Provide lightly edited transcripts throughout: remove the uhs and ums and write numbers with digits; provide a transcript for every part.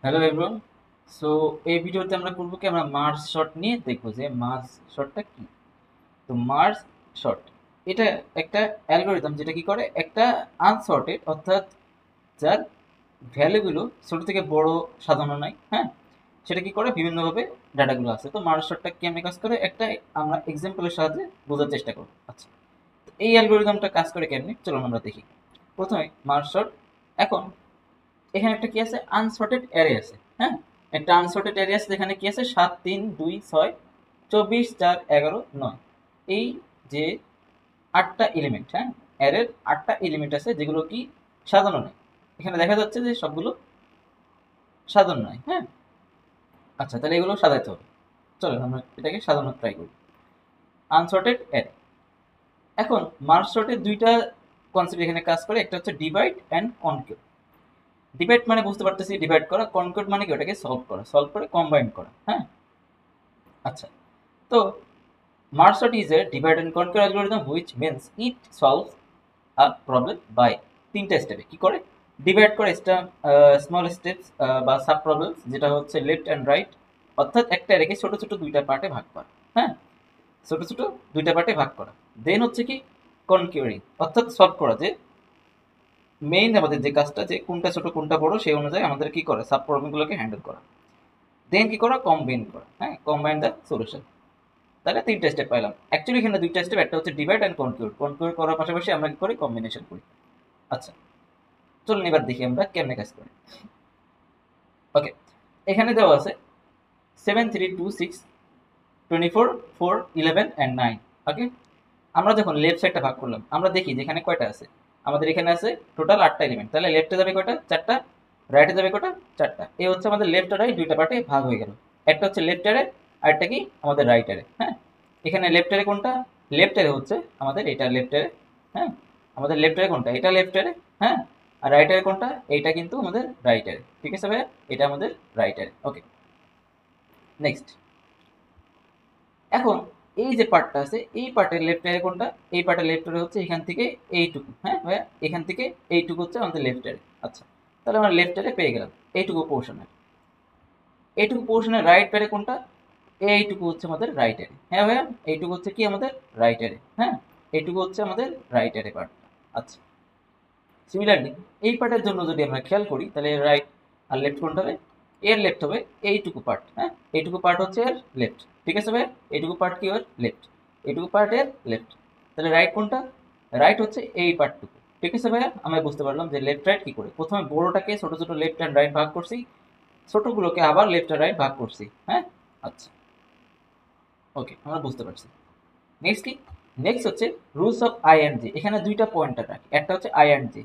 Hello everyone. So এই ভিডিওতে আমরা করবো কি, আমরা মার্জ শর্ট নিয়ে দেখবো যে মার্জ শর্টটা কি। তো মার্জ শর্ট এটা একটা অ্যালগোরিদম যেটা কি করে, একটা আনসর্টেড অর্থাৎ যার ভ্যালুগুলো ছোট থেকে বড় সাজানো নাই, হ্যাঁ, সেটা কি করে বিভিন্নভাবে ডাটাগুলো আছে। তো মার্জ শর্টটা কেমনে কাজ করে একটা আমরা এক্সাম্পলের সাহায্যে বোঝার চেষ্টা করবো। আচ্ছা, তো এই অ্যালগোরিদমটা কাজ করে কেমনে চলুন আমরা দেখি। প্রথমে মার্জ শর্ট, এখন এখানে একটা কি আছে, আনসর্টেড অ্যারে আছে, হ্যাঁ, একটা আনসর্টেড অ্যারে আছে যেখানে কি আছে 7 3 2 6 24 4 11 9, এই যে আটটা এলিমেন্ট, হ্যাঁ, অ্যারের আটটা এলিমেন্ট আছে যেগুলো কি সাজানো নেই। এখানে দেখা যাচ্ছে যে সবগুলো সাজানো নয়, হ্যাঁ। আচ্ছা, তাহলে এগুলো সাজাতে হবে। চলো আমরা এটাকে সাজানোর ট্রাই করি। আনসর্টেড অ্যারে, এখন মার্জ শর্টের দুইটা কনসেপ্ট এখানে কাজ করে, একটা হচ্ছে ডিভাইড অ্যান্ড কনকিউর। ডিভাইড মানে বুঝতে পারতেছি ডিভাইড করা, কনকিউর মানে কি ওটাকে সলভ করা, সলভ করে কম্বাইন করা, হ্যাঁ। আচ্ছা, তো merge sort is a divide and conquer algorithm which means it solves a problem by তিনটা স্টেপে কি করে ডিভাইড করে, স্মল স্টেপস বা সাব প্রবলেমস, যেটা হচ্ছে লেফট অ্যান্ড রাইট, অর্থাৎ একটা রেখে ছোট ছোট দুইটা পার্টে ভাগ করা, হ্যাঁ, ছোট ছোট দুইটা পার্টে ভাগ করা। দেন হচ্ছে কি কনকিউরিং, অর্থাৎ সলভ করা, যে মেইন আমাদের যে কাজটা, যে কোনটা ছোট কোনটা বড় সেই অনুযায়ী আমাদের কি করে সাব প্রবলেমগুলোকে হ্যান্ডেল করা। দেন কি করা, কম্বাইন করা, হ্যাঁ, কম্বাইন দ্য সলিউশন। তাহলে তিনটা স্টেপ পাইলাম। অ্যাকচুয়ালি এখানে দুইটা স্টেপ, একটা হচ্ছে ডিভাইড অ্যান্ড কনকিউর, কনকিউর করার পাশাপাশি আমরা কি করি, কম্বিনেশন করি। আচ্ছা, চলুন এবার দেখি আমরা কেমনে কাজ করি। ওকে, এখানে দেওয়া আছে 7 3 2 6 24 4 11 অ্যান্ড 9। ওকে, আমরা যখন লেফট সাইডটা ভাগ করলাম আমরা দেখি যে এখানে কয়টা আছে। আমাদের এখানে আছে টোটাল 8টা এলিমেন্ট, তাহলে লেফটে যাবে কয়টা, 4টা, রাইটে যাবে কয়টা, 4টা। এই হচ্ছে আমাদের লেফট আর রাইট দুইটা পার্টে ভাগ হয়ে গেল। একটা হচ্ছে লেফট আরে, আরেকটা কি আমাদের রাইট আরে, হ্যাঁ। এখানে লেফট আরে কোনটা, লেফট আরে হচ্ছে আমাদের এটা লেফট আরে, হ্যাঁ, আমাদের লেফট আরে কোনটা, এটা লেফট আরে, হ্যাঁ, আর রাইট আরে কোনটা, এইটা কিন্তু আমাদের রাইট আরে, ঠিক আছে ভাইয়া, এটা আমাদের রাইট আরে। ওকে, নেক্সট। এখন এই যে পার্টটা আছে এই পার্টের লেফট এর কোনটা, এই পার্টের লেফট এর হচ্ছে এখান থেকে এইটুকু, হ্যাঁ ভাইয়া, এখান থেকে এইটুকু হচ্ছে আমাদের লেফট এর। আচ্ছা, তাহলে আমরা লেফট এরে পেয়ে গেলাম এইটুকু পোর্শনের। এইটুকু পোর্শনের রাইট প্যারে কোনটা, এইটুকু হচ্ছে আমাদের রাইট এরে, হ্যাঁ ভাইয়া, এইটুকু হচ্ছে কি আমাদের রাইট এরে, হ্যাঁ, এইটুকু হচ্ছে আমাদের রাইট এরে পার্ট। আচ্ছা, সিমিলারলি এই পার্টের জন্য যদি আমরা খেয়াল করি তাহলে রাইট আর লেফট কোনটা হবে, এর লেফট হবে এইটুকু পার্ট, হ্যাঁ, এইটুকু পার্ট হচ্ছে এর লেফট, ঠিক আছে ভাই, এইটুকু পার্ট কি ওর লেফট, এইটুকু পার্ট এর লেফট। তাহলে রাইট কোনটা, রাইট হচ্ছে এই পার্টটুকু, ঠিক আছে ভাইয়া। আমরা বুঝতে পারলাম যে লেফট রাইট কি করে, প্রথমে বড়টাকে ছোট ছোট লেফট অ্যান্ড রাইট ভাগ করছি, ছোটগুলোকে আবার লেফট আর রাইট ভাগ করছি, হ্যাঁ। আচ্ছা, ওকে, আমরা বুঝতে পারছি। নেক্সট কি, নেক্সট হচ্ছে rules of I and J. এখানে দুইটা পয়েন্টার রাখি, একটা হচ্ছে I and J.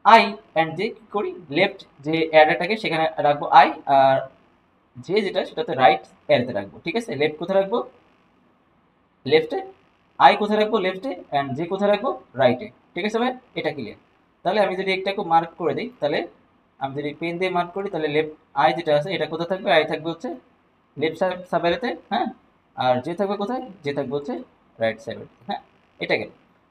I and J কি করি, লেফট যে অ্যারেটাকে সেখানে রাখবো আই, আর জে যেটা সেটাতে রাইট অ্যারেতে রাখবো, ঠিক আছে। লেফট কোথায় রাখবো, লেফটে, আই কোথায় রাখবো লেফটে, অ্যান্ড জে কোথায় রাখবো রাইটে, ঠিক আছে ভাই, এটা ক্লিয়ার। তাহলে আমি যদি একটাকে মার্ক করে দিই, তাহলে আমি যদি পেন দিয়ে মার্ক করি তাহলে লেফট আই যেটা আছে এটা কোথায় থাকবে, আই থাকবে হচ্ছে লেফট সাইডেতে, হ্যাঁ, আর যে থাকবে কোথায়, যে থাকবে হচ্ছে রাইট সাইডে, হ্যাঁ। এটা গেল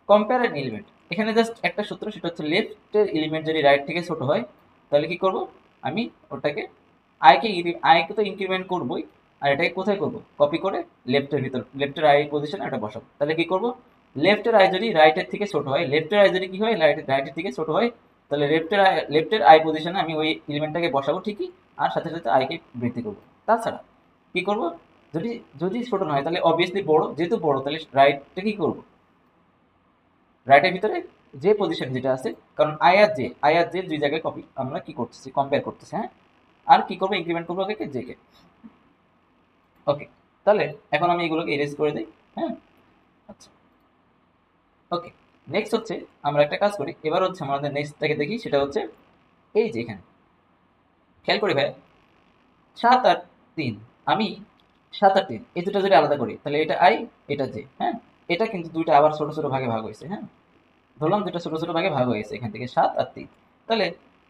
কম্পেয়ার অ্যান এলিমেন্ট। এখানে জাস্ট একটা সূত্র, সেটা হচ্ছে লেফটের এলিমেন্ট যদি রাইট থেকে ছোট হয় তাহলে কি করব, আমি ওটাকে আইকে তো ইনক্রিমেন্ট করবোই, আর এটাকে কোথায় করব, কপি করে লেফটের ভিতর, লেফটের আই পজিশনে এটা বসাবো। তাহলে কি করব, লেফটের আই যদি রাইটের থেকে ছোট হয়, লেফটের আই যদি কি হয় রাইটের থেকে ছোট হয়, তাহলে লেফটের আই পজিশনে আমি ওই এলিমেন্টটাকে বসাবো ঠিকই, আর সাথে সাথে আইকে বৃদ্ধি করবো। তাছাড়া কি করব, যদি যদি ছোট না হয় তাহলে অবভিয়াসলি বড়, যেহেতু বড় তাহলে রাইটটা কি করব, রাইটের ভিতরে যে পজিশন যেটা আছে, কারণ আই আর জে দুই জায়গায় কপি আমরা কি করতেছি, কম্পেয়ার করতেছি, হ্যাঁ। আর কি করবো, ইনক্রিমেন্ট করবো কে, জে কে। ওকে, তাহলে এখন আমি এগুলোকে এরেজ করে দিই, হ্যাঁ। আচ্ছা, ওকে, নেক্সট হচ্ছে আমরা একটা কাজ করি, এবার হচ্ছে আমাদের নেক্সটটাকে দেখি, সেটা হচ্ছে এই যে এখানে খেয়াল করি ভাই, 7 আর 3, আমি 7 আর 3 এই দুটো যদি আলাদা করি তাহলে এটা আই, এটা জে, হ্যাঁ। এটা কিন্তু দুইটা আবার ছোট ছোট ভাগে ভাগ হয়েছে, হ্যাঁ, ধরলাম দুটো ছোট ছোট ভাগে ভাগ হয়ে গেছে, এখান থেকে 7 আর 3। তাহলে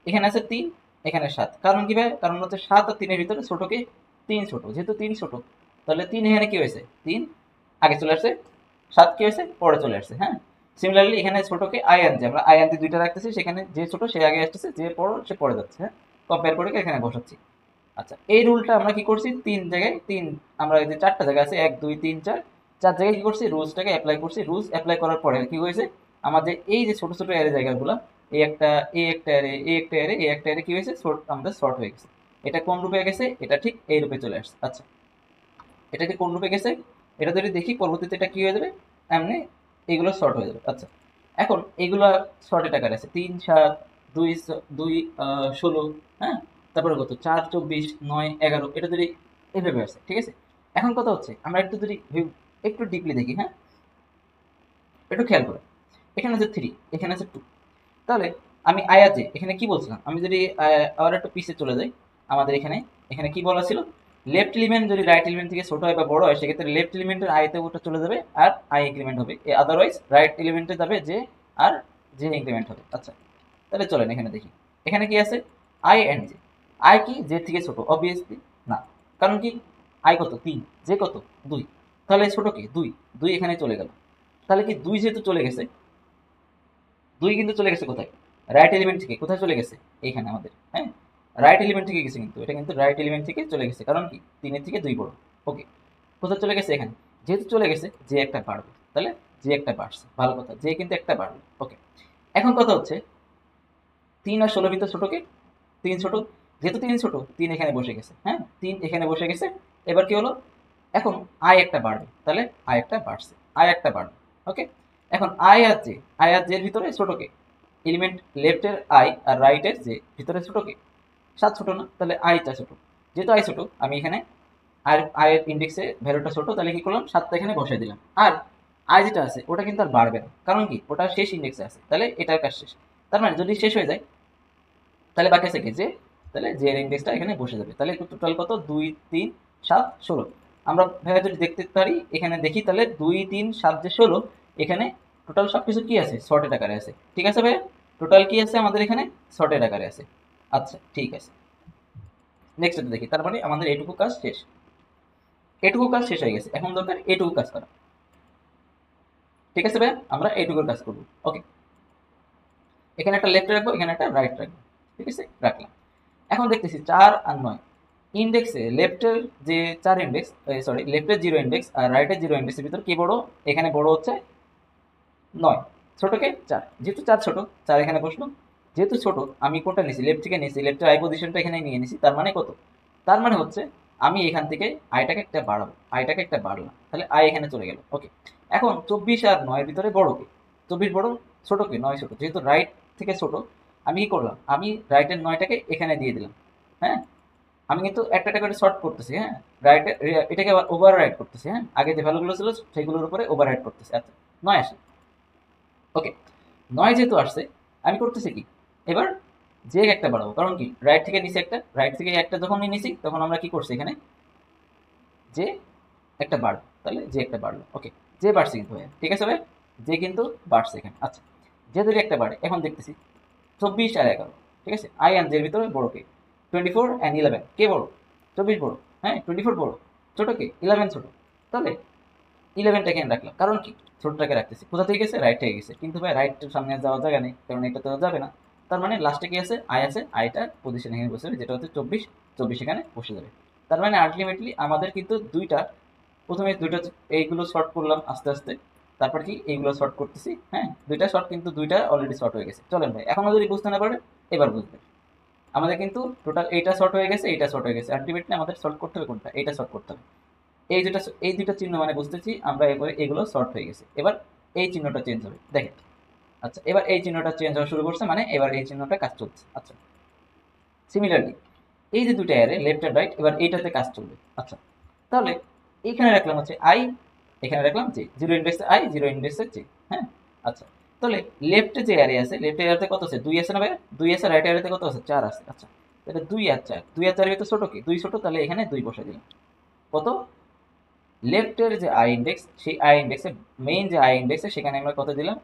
এখানে আছে 3, এখানে 7, কারণ কি ভাই, কারণ হচ্ছে 7 আর 3-এর ভিতরে ছোটকে 3 ছোট, যেহেতু 3 ছোট তাহলে 3 এখানে কি হয়েছে, 3 আগে চলে আসছে, 7 কি হয়েছে পরে চলে আসছে, হ্যাঁ। সিমিলারলি এখানে ছোটকে আই আনছে, আমরা আই আনতে দুইটা রাখতেছি, সেখানে যে ছোট সে আগে আসতেছে, যে বড় সে পরে যাচ্ছে, হ্যাঁ। কম্পেয়ার করে এখানে বসাচ্ছি। আচ্ছা, এই রুলটা আমরা কি করছি, 3 জায়গায় 3, আমরা এই যে 4টা জায়গা আছে 1 2 3 4, 4 জায়গায় কি করছি, রুলসটাকে অ্যাপ্লাই করছি। রুলস অ্যাপ্লাই করার পরে কি হয়েছে, আমাদের এই যে ছোট ছোট অ্যারে জায়গাগুলো, এই একটা, এই একটা অ্যারে, এই একটা অ্যারে, এই একটা অ্যারে কি হয়েছে, আমাদের শর্ট হয়ে গেছে। এটা কোন রূপে গেছে, এটা ঠিক এই রূপে চলে আসছে। আচ্ছা, এটা কি কোন রূপে গেছে, এটা যদি দেখি পরবর্তীতে এটা কি হয়ে যাবে, এমনি এইগুলো শর্ট হয়ে যাবে। আচ্ছা, এখন এইগুলো শর্টের আকারে আছে 3 7 2 2 16, হ্যাঁ, তারপরে কত 4 24 9 11, এটা যদি এইভাবে আছে, ঠিক আছে। এখন কথা হচ্ছে আমরা একটু যদি একটু ডিপলি দেখি, হ্যাঁ, একটু খেয়াল করে, এখানে আছে 3, এখানে আছে 2, তাহলে আমি আয়াতে এখানে কি বলছিলাম, আমি যদি আবার একটু পিছে চলে যাই, আমাদের এখানে এখানে কি বলা ছিল, লেফট এলিমেন্ট যদি রাইট এলিমেন্ট থেকে ছোট হয় বা বড় হয়, সেক্ষেত্রে লেফট এলিমেন্টের আইতে ওটা চলে যাবে আর আই ইনক্রিমেন্ট হবে, আদারওয়াইজ রাইট এলিমেন্টে যাবে যে, আর যে ইনক্রিমেন্ট হবে। আচ্ছা, তাহলে চলেন এখানে দেখি, এখানে কি আছে, আই এন্ড জে। আই কি জে থেকে ছোট, অবভিয়াসলি না, কারণ কি, আই কত 3, জে কত 2, তাহলে ছোট কি 2, 2 এখানে চলে গেল। তাহলে কি 2 যেহেতু চলে গেছে, 2 কিন্তু চলে গেছে কোথায়, রাইট এলিমেন্ট থেকে কোথায় চলে গেছে, এইখানে আমাদের, হ্যাঁ, রাইট এলিমেন্ট থেকে গেছে, কিন্তু এটা কিন্তু রাইট এলিমেন্ট থেকে চলে গেছে, কারণ কি 3 থেকে 2 বড়। ওকে, কোথায় চলে গেছে, এখানে, যেহেতু চলে গেছে যে একটা বাড়বে, তাহলে যে একটা বাড়ছে, ভালো কথা, যে কিন্তু একটা বাড়বে। ওকে, এখন কথা হচ্ছে 3 আর 16 ভিতর ছোট কে, 3 ছোট, যেহেতু 3 ছোট, 3 এখানে বসে গেছে, হ্যাঁ, 3 এখানে বসে গেছে। এবার কি হলো, এখন আই একটা বাড়বে, তাহলে আই একটা বাড়ছে, আই একটা বাড়বে। ওকে, এখন আই আর জে এর ভিতরে ছোট কে, এলিমেন্ট লেফটের আই আর রাইটের জে, ভিতরে ছোট কে, 7 ছোট না, তাহলে আইটা ছোট, যেহেতু আই ছোট, আমি এখানে আয়ের ইন্ডেক্সে ভ্যালুটা ছোট, তাহলে কি করলাম, 7টা এখানে বসাই দিলাম। আর আই যেটা আছে ওটা কিন্তু আর বাড়বে না, কারণ কি, ওটা শেষ ইন্ডেক্সে আছে, তাহলে এটার কাজ শেষ। তার মানে যদি শেষ হয়ে যায়, তাহলে বাকি আছে কি, যে, তাহলে যে এর ইন্ডেক্সটা এখানে বসে যাবে। তাহলে টোটাল কত, 2 3 7 16। আমরা ভাইয়া যদি দেখতে পারি, এখানে দেখি, তাহলে 2 3 7 যে 16, এখানে টোটাল সব কিছু কি আছে, শর্টের আকারে আছে। ঠিক আছে ভাইয়া, টোটাল কি আছে আমাদের এখানে, শর্টের আকারে আছে। আচ্ছা, ঠিক আছে, নেক্সট দেখি, তার মানে আমাদের এটুকু কাজ শেষ, এটুকু কাজ শেষ হয়ে গেছে, এখন দরকার এটুকু কাজ করা। ঠিক আছে ভাইয়া, আমরা এইটুকুর কাজ করবো। ওকে, এখানে একটা লেফট রাখবো, এখানে একটা রাইট রাখবো, ঠিক আছে, রাখলাম। এখন দেখতেছি 4 আর 9 ইন্ডেক্সে, লেফটের যে 4 ইন্ডেক্স, সরি, লেফটের 0 ইন্ডেক্স আর রাইটের 0 ইন্ডেক্সের ভিতর কি বড়, এখানে বড় হচ্ছে 9, ছোটকে 4, যেহেতু 4 ছোট, 4 এখানে বসলো, যেহেতু ছোট, আমি কোনটা নিছি, লেফট থেকে নিছি, লেফটের আই পজিশনটা এখানে নিয়ে নিছি, তার মানে কত, তার মানে হচ্ছে আমি এখান থেকে আইটাকে একটা বাড়াবো, আইটাকে একটা বাড়লাম, তাহলে আই এখানে চলে গেল। ওকে, এখন 24 আর 9 ভিতরে বড় কে, 24 বড়, ছোট কে, 9 ছোট, যেহেতু রাইট থেকে ছোট, আমি কি করলাম, আমি রাইটের 9টাকে এখানে দিয়ে দিলাম, হ্যাঁ, আমি কিন্তু একটা একটা করে শর্ট করতেছি, হ্যাঁ, রাইট, এটাকে আবার ওভার রাইট করতেছি, হ্যাঁ, আগে যে ভ্যালুগুলো ছিল সেগুলোর উপরে ওভার রাইট করতেছি। আচ্ছা, 9 আসে। ওকে, 9 যেহেতু আসছে, আমি করতেছি কি, এবার যে একটা বাড়াবো, কারণ কি, রাইট থেকে নিচে একটা, রাইট থেকে একটা যখন নিয়েছি, তখন আমরা কি করছি, এখানে যে একটা বাড়বে, তাহলে যে একটা বাড়লো। ওকে, যে বাড়ছে কিন্তু ভাইয়া, ঠিক আছে ভাই, যে কিন্তু বাড়ছে এখানে। আচ্ছা, যে যদি একটা বাড়ে, এখন দেখতেছি 24 আর 11, ঠিক আছে, আই অ্যান্ড জের ভিতরে বড় কে, 24 অ্যান্ড 11 কে বড়, 24 বড়, হ্যাঁ, 24 বড়, ছোট কে 11 ছোট, তাহলে 11টা এখানে রাখলাম, কারণ কি, ছোটটাকে রাখতেছি, কোথা থেকে গেছে, রাইট থেকে গেছে, কিন্তু ভাই রাইট সামনে যাওয়ার জায়গা নেই, কারণ এটা তো যাবে না। তার মানে লাস্টে কি আছে, আই আছে, আইটা পজিশন এখানে বসে যাবে, যেটা হচ্ছে 24, 24 এখানে বসে যাবে। তার মানে আলটিমেটলি আমাদের কিন্তু দুইটা, প্রথমে দুইটা এইগুলো শর্ট করলাম আস্তে আস্তে, তারপর কি এইগুলো শর্ট করতেছি, হ্যাঁ, দুইটা শর্ট, কিন্তু দুইটা অলরেডি শর্ট হয়ে গেছে। চলেন ভাই, এখনো যদি বুঝতে না পারে, এবার বুঝবে, আমাদের কিন্তু টোটাল এইটা শর্ট হয়ে গেছে, এইটা শর্ট হয়ে গেছে, আলটিমেটলি আমাদের শর্ট করতে হবে কোনটা, এইটা শর্ট করতে হবে। এই দুটা চিহ্ন মানে বুঝতেছি আমরা, এরপরে এগুলো শর্ট হয়ে গেছে, এবার এই চিহ্নটা চেঞ্জ হবে, দেখেন। আচ্ছা, এবার এই চিহ্নটা চেঞ্জ হওয়া শুরু করছে, মানে এবার এই চিহ্নটা কাজ চলছে। আচ্ছা, সিমিলারলি এই যে দুটো অ্যারে লেফট আর রাইট, এবার এইটাতে কাজ চলবে। আচ্ছা, তাহলে এইখানে রাখলাম হচ্ছে আই, এখানে রাখলাম জে, 0 ইন্ডেক্সে আই, 0 ইন্ডেক্সে জে, হ্যাঁ। আচ্ছা, তাহলে লেফটে যে অ্যারে আছে, লেফট অ্যারেতে কত আছে, 2 আছে না ভাই, 2 আছে, রাইট অ্যারেতে কত আছে, 4 আছে। আচ্ছা, তাহলে 2 আর 4, 2 আর 4 ভিতরে ছোট কি, 2 ছোট, তাহলে এখানে 2 বসে দিলাম। কত, লেফটের যে আই ইন্ডেক্স, সেই আই ইন্ডেক্সে, মেইন যে আই ইন্ডেক্সে, সেখানে আমরা কত দিলাম,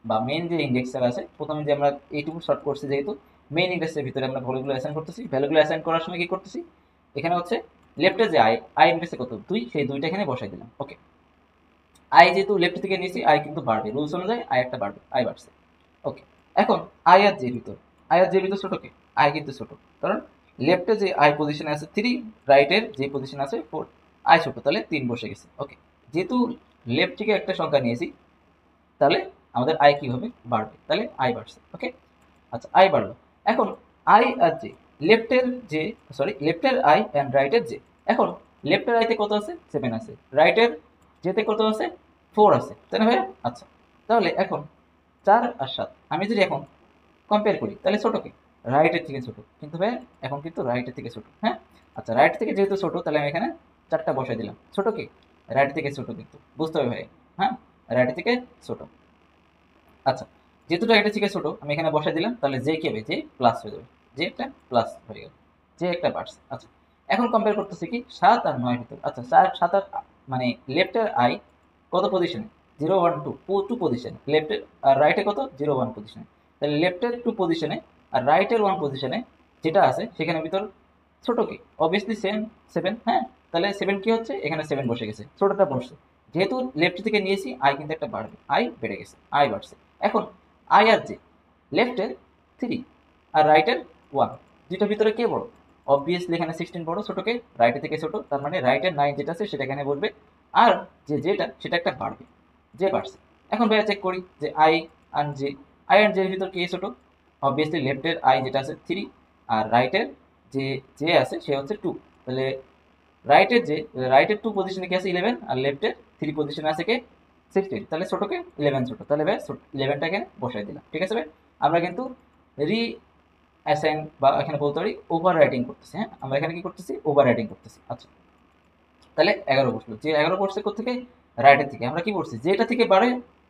বা মেইন যে ইন্ডেক্সটা আছে, প্রথমে যে আমরা এইটুকু শর্ট করছি, যেহেতু মেইন ইন্ডেক্সের ভিতরে আমরা ভ্যালুগুলো অ্যাসাইন করতেছি, ভ্যালুগুলো অ্যাসাইন করার সময় কি করতেছি, এখানে হচ্ছে লেফটের যে আই ইন্ডেক্সে কত 2, সেই 2টা এখানে বসাই দিলাম। ওকে, আই যেহেতু লেফট থেকে নিয়েছি, আই কিন্তু বাড়বে, রুলস অনুযায়ী আই একটা বাড়বে, আই বাড়ছে। ওকে, এখন আই আর জের ভিতর ছোট কে, আই কিন্তু ছোট, কারণ লেফটে যে আই পজিশনে আছে 3, রাইটের যে পজিশনে আছে 4, আই ছোট, তাহলে 3 বসে গেছে। ওকে, যেহেতু লেফট থেকে একটা সংখ্যা নিয়েছি, তাহলে আমাদের আই কি হবে, বাড়বে, তাহলে আই বাড়ছে। ওকে, আচ্ছা আই বাড়লো। এখন আই আর জে, লেফটের যে, সরি লেফটের আই অ্যান্ড রাইটের জে। এখন লেফটের আইতে কত আছে, 7 আছে, রাইটের যেতে কত আছে, 4 আছে, তাই না ভাইয়া? আচ্ছা, তাহলে এখন 4 আর 7 আমি যদি এখন কম্পেয়ার করি, তাহলে ছোট কি, রাইটের থেকে ছোট, কিন্তু ভাইয়া এখন কিন্তু রাইটের থেকে ছোট। হ্যাঁ, আচ্ছা রাইট থেকে যেহেতু ছোট, তাহলে আমি এখানে 4টা বসাই দিলাম। ছোট কি, রাইট থেকে ছোট, কিন্তু বুঝতে হবে ভাই। হ্যাঁ, রাইট থেকে ছোট। আচ্ছা, যেহেতু এটা থেকে ছোট, আমি এখানে বসাই দিলাম, তাহলে যে কি হবে, যে প্লাস হয়ে যাবে, যে একটা প্লাস হয়ে গেল, যে একটা বাড়ছে। আচ্ছা, এখন কম্পেয়ার করতেছি কি 7 আর 9 ভিতরে। আচ্ছা 7 আর মানে লেফটের আই কত পজিশনে, 0 1 2, 2 পজিশনে লেফটের, আর রাইটে কত, 0 1 পজিশনে। তাহলে লেফটের 2 পজিশনে আর রাইটের 1 পজিশনে যেটা আছে সেখানে ভিতর ছোট কি, অবভিয়াসলি সেম 7। হ্যাঁ, তাহলে 7 কি হচ্ছে, এখানে 7 বসে গেছে, ছোটটা বসছে। যেহেতু লেফট থেকে নিয়েছি, আই কিন্তু একটা বাড়বে, আই বেড়ে গেছে, আই বাড়ছে। এখন আই আর জে, লেফটের 3 আর রাইটের 1, দুইটার ভিতরে কে বড়, অবভিয়াসলি এখানে 16 বড়, ছোটকে রাইটের থেকে ছোট, তার মানে রাইটের 9 যেটা আছে সেটা এখানে বলবে, আর যে যেটা সেটা একটা বাড়বে, যে বাড়ছে। এখন ভাইয়া চেক করি যে আই আর জে, আই আর জের ভিতর কে ছোট, অবভিয়াসলি লেফটের আই যেটা আছে 3, আর রাইটের যে যে আছে সে হচ্ছে 2। তাহলে রাইটের যে, রাইটের 2 পজিশনে কি আছে 11, আর লেফটের 3 পজিশনে আছে কে 16, তাহলে ছোটকে 11 ছোট, তাহলে ভাই 11টা এখানে বসাই দিলাম। ঠিক আছে ভাই, আমরা কিন্তু রি অ্যাসাইন বা এখানে বলতে পারি ওভার রাইটিং করতেছি। হ্যাঁ, আমরা এখানে কি করতেছি, ওভার রাইটিং করতেছি। আচ্ছা, তাহলে 11 বসলো, যে 11 বসছে কোথেকে, রাইটের থেকে। আমরা কি করছি, যেটা থেকে বাড়ে,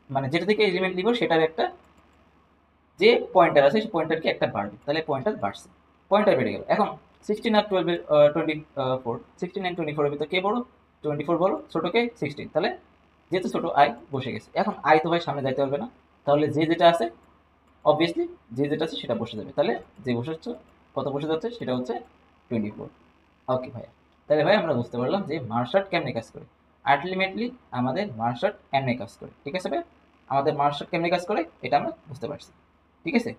মানে যেটা থেকে এলিমেন্ট নিব সেটার একটা যে পয়েন্টার আছে সেই পয়েন্টার কি একটা বাড়বে, তাহলে পয়েন্টার বাড়ছে, পয়েন্টার বেড়ে গেল। এখন 16 আর 12 এর 24, 16 এন্ড 24 এর ভিতর কে বড়, 24 বড়, ছোটকে 16, তাহলে যেহেতু ছোট আই বসে গেছে। এখন আই তো ভাই সামনে যাইতে পারবে না, তাহলে যে যেটা আছে অবভিয়াসলি যে যেটা আছে সেটা বসে যাবে, তাহলে যে বসে হচ্ছে, কত বসে যাচ্ছে সেটা হচ্ছে 24। ওকে ভাইয়া, তাহলে ভাই আমরা বুঝতে পারলাম যে মার্শার্ট কেমনে কাজ করে। আলটিমেটলি আমাদের মার্শার্ট এমনি কাজ করে। ঠিক আছে ভাই, আমাদের মার্শার্ট কেমনে কাজ করে এটা আমরা বুঝতে পারছি। ঠিক আছে,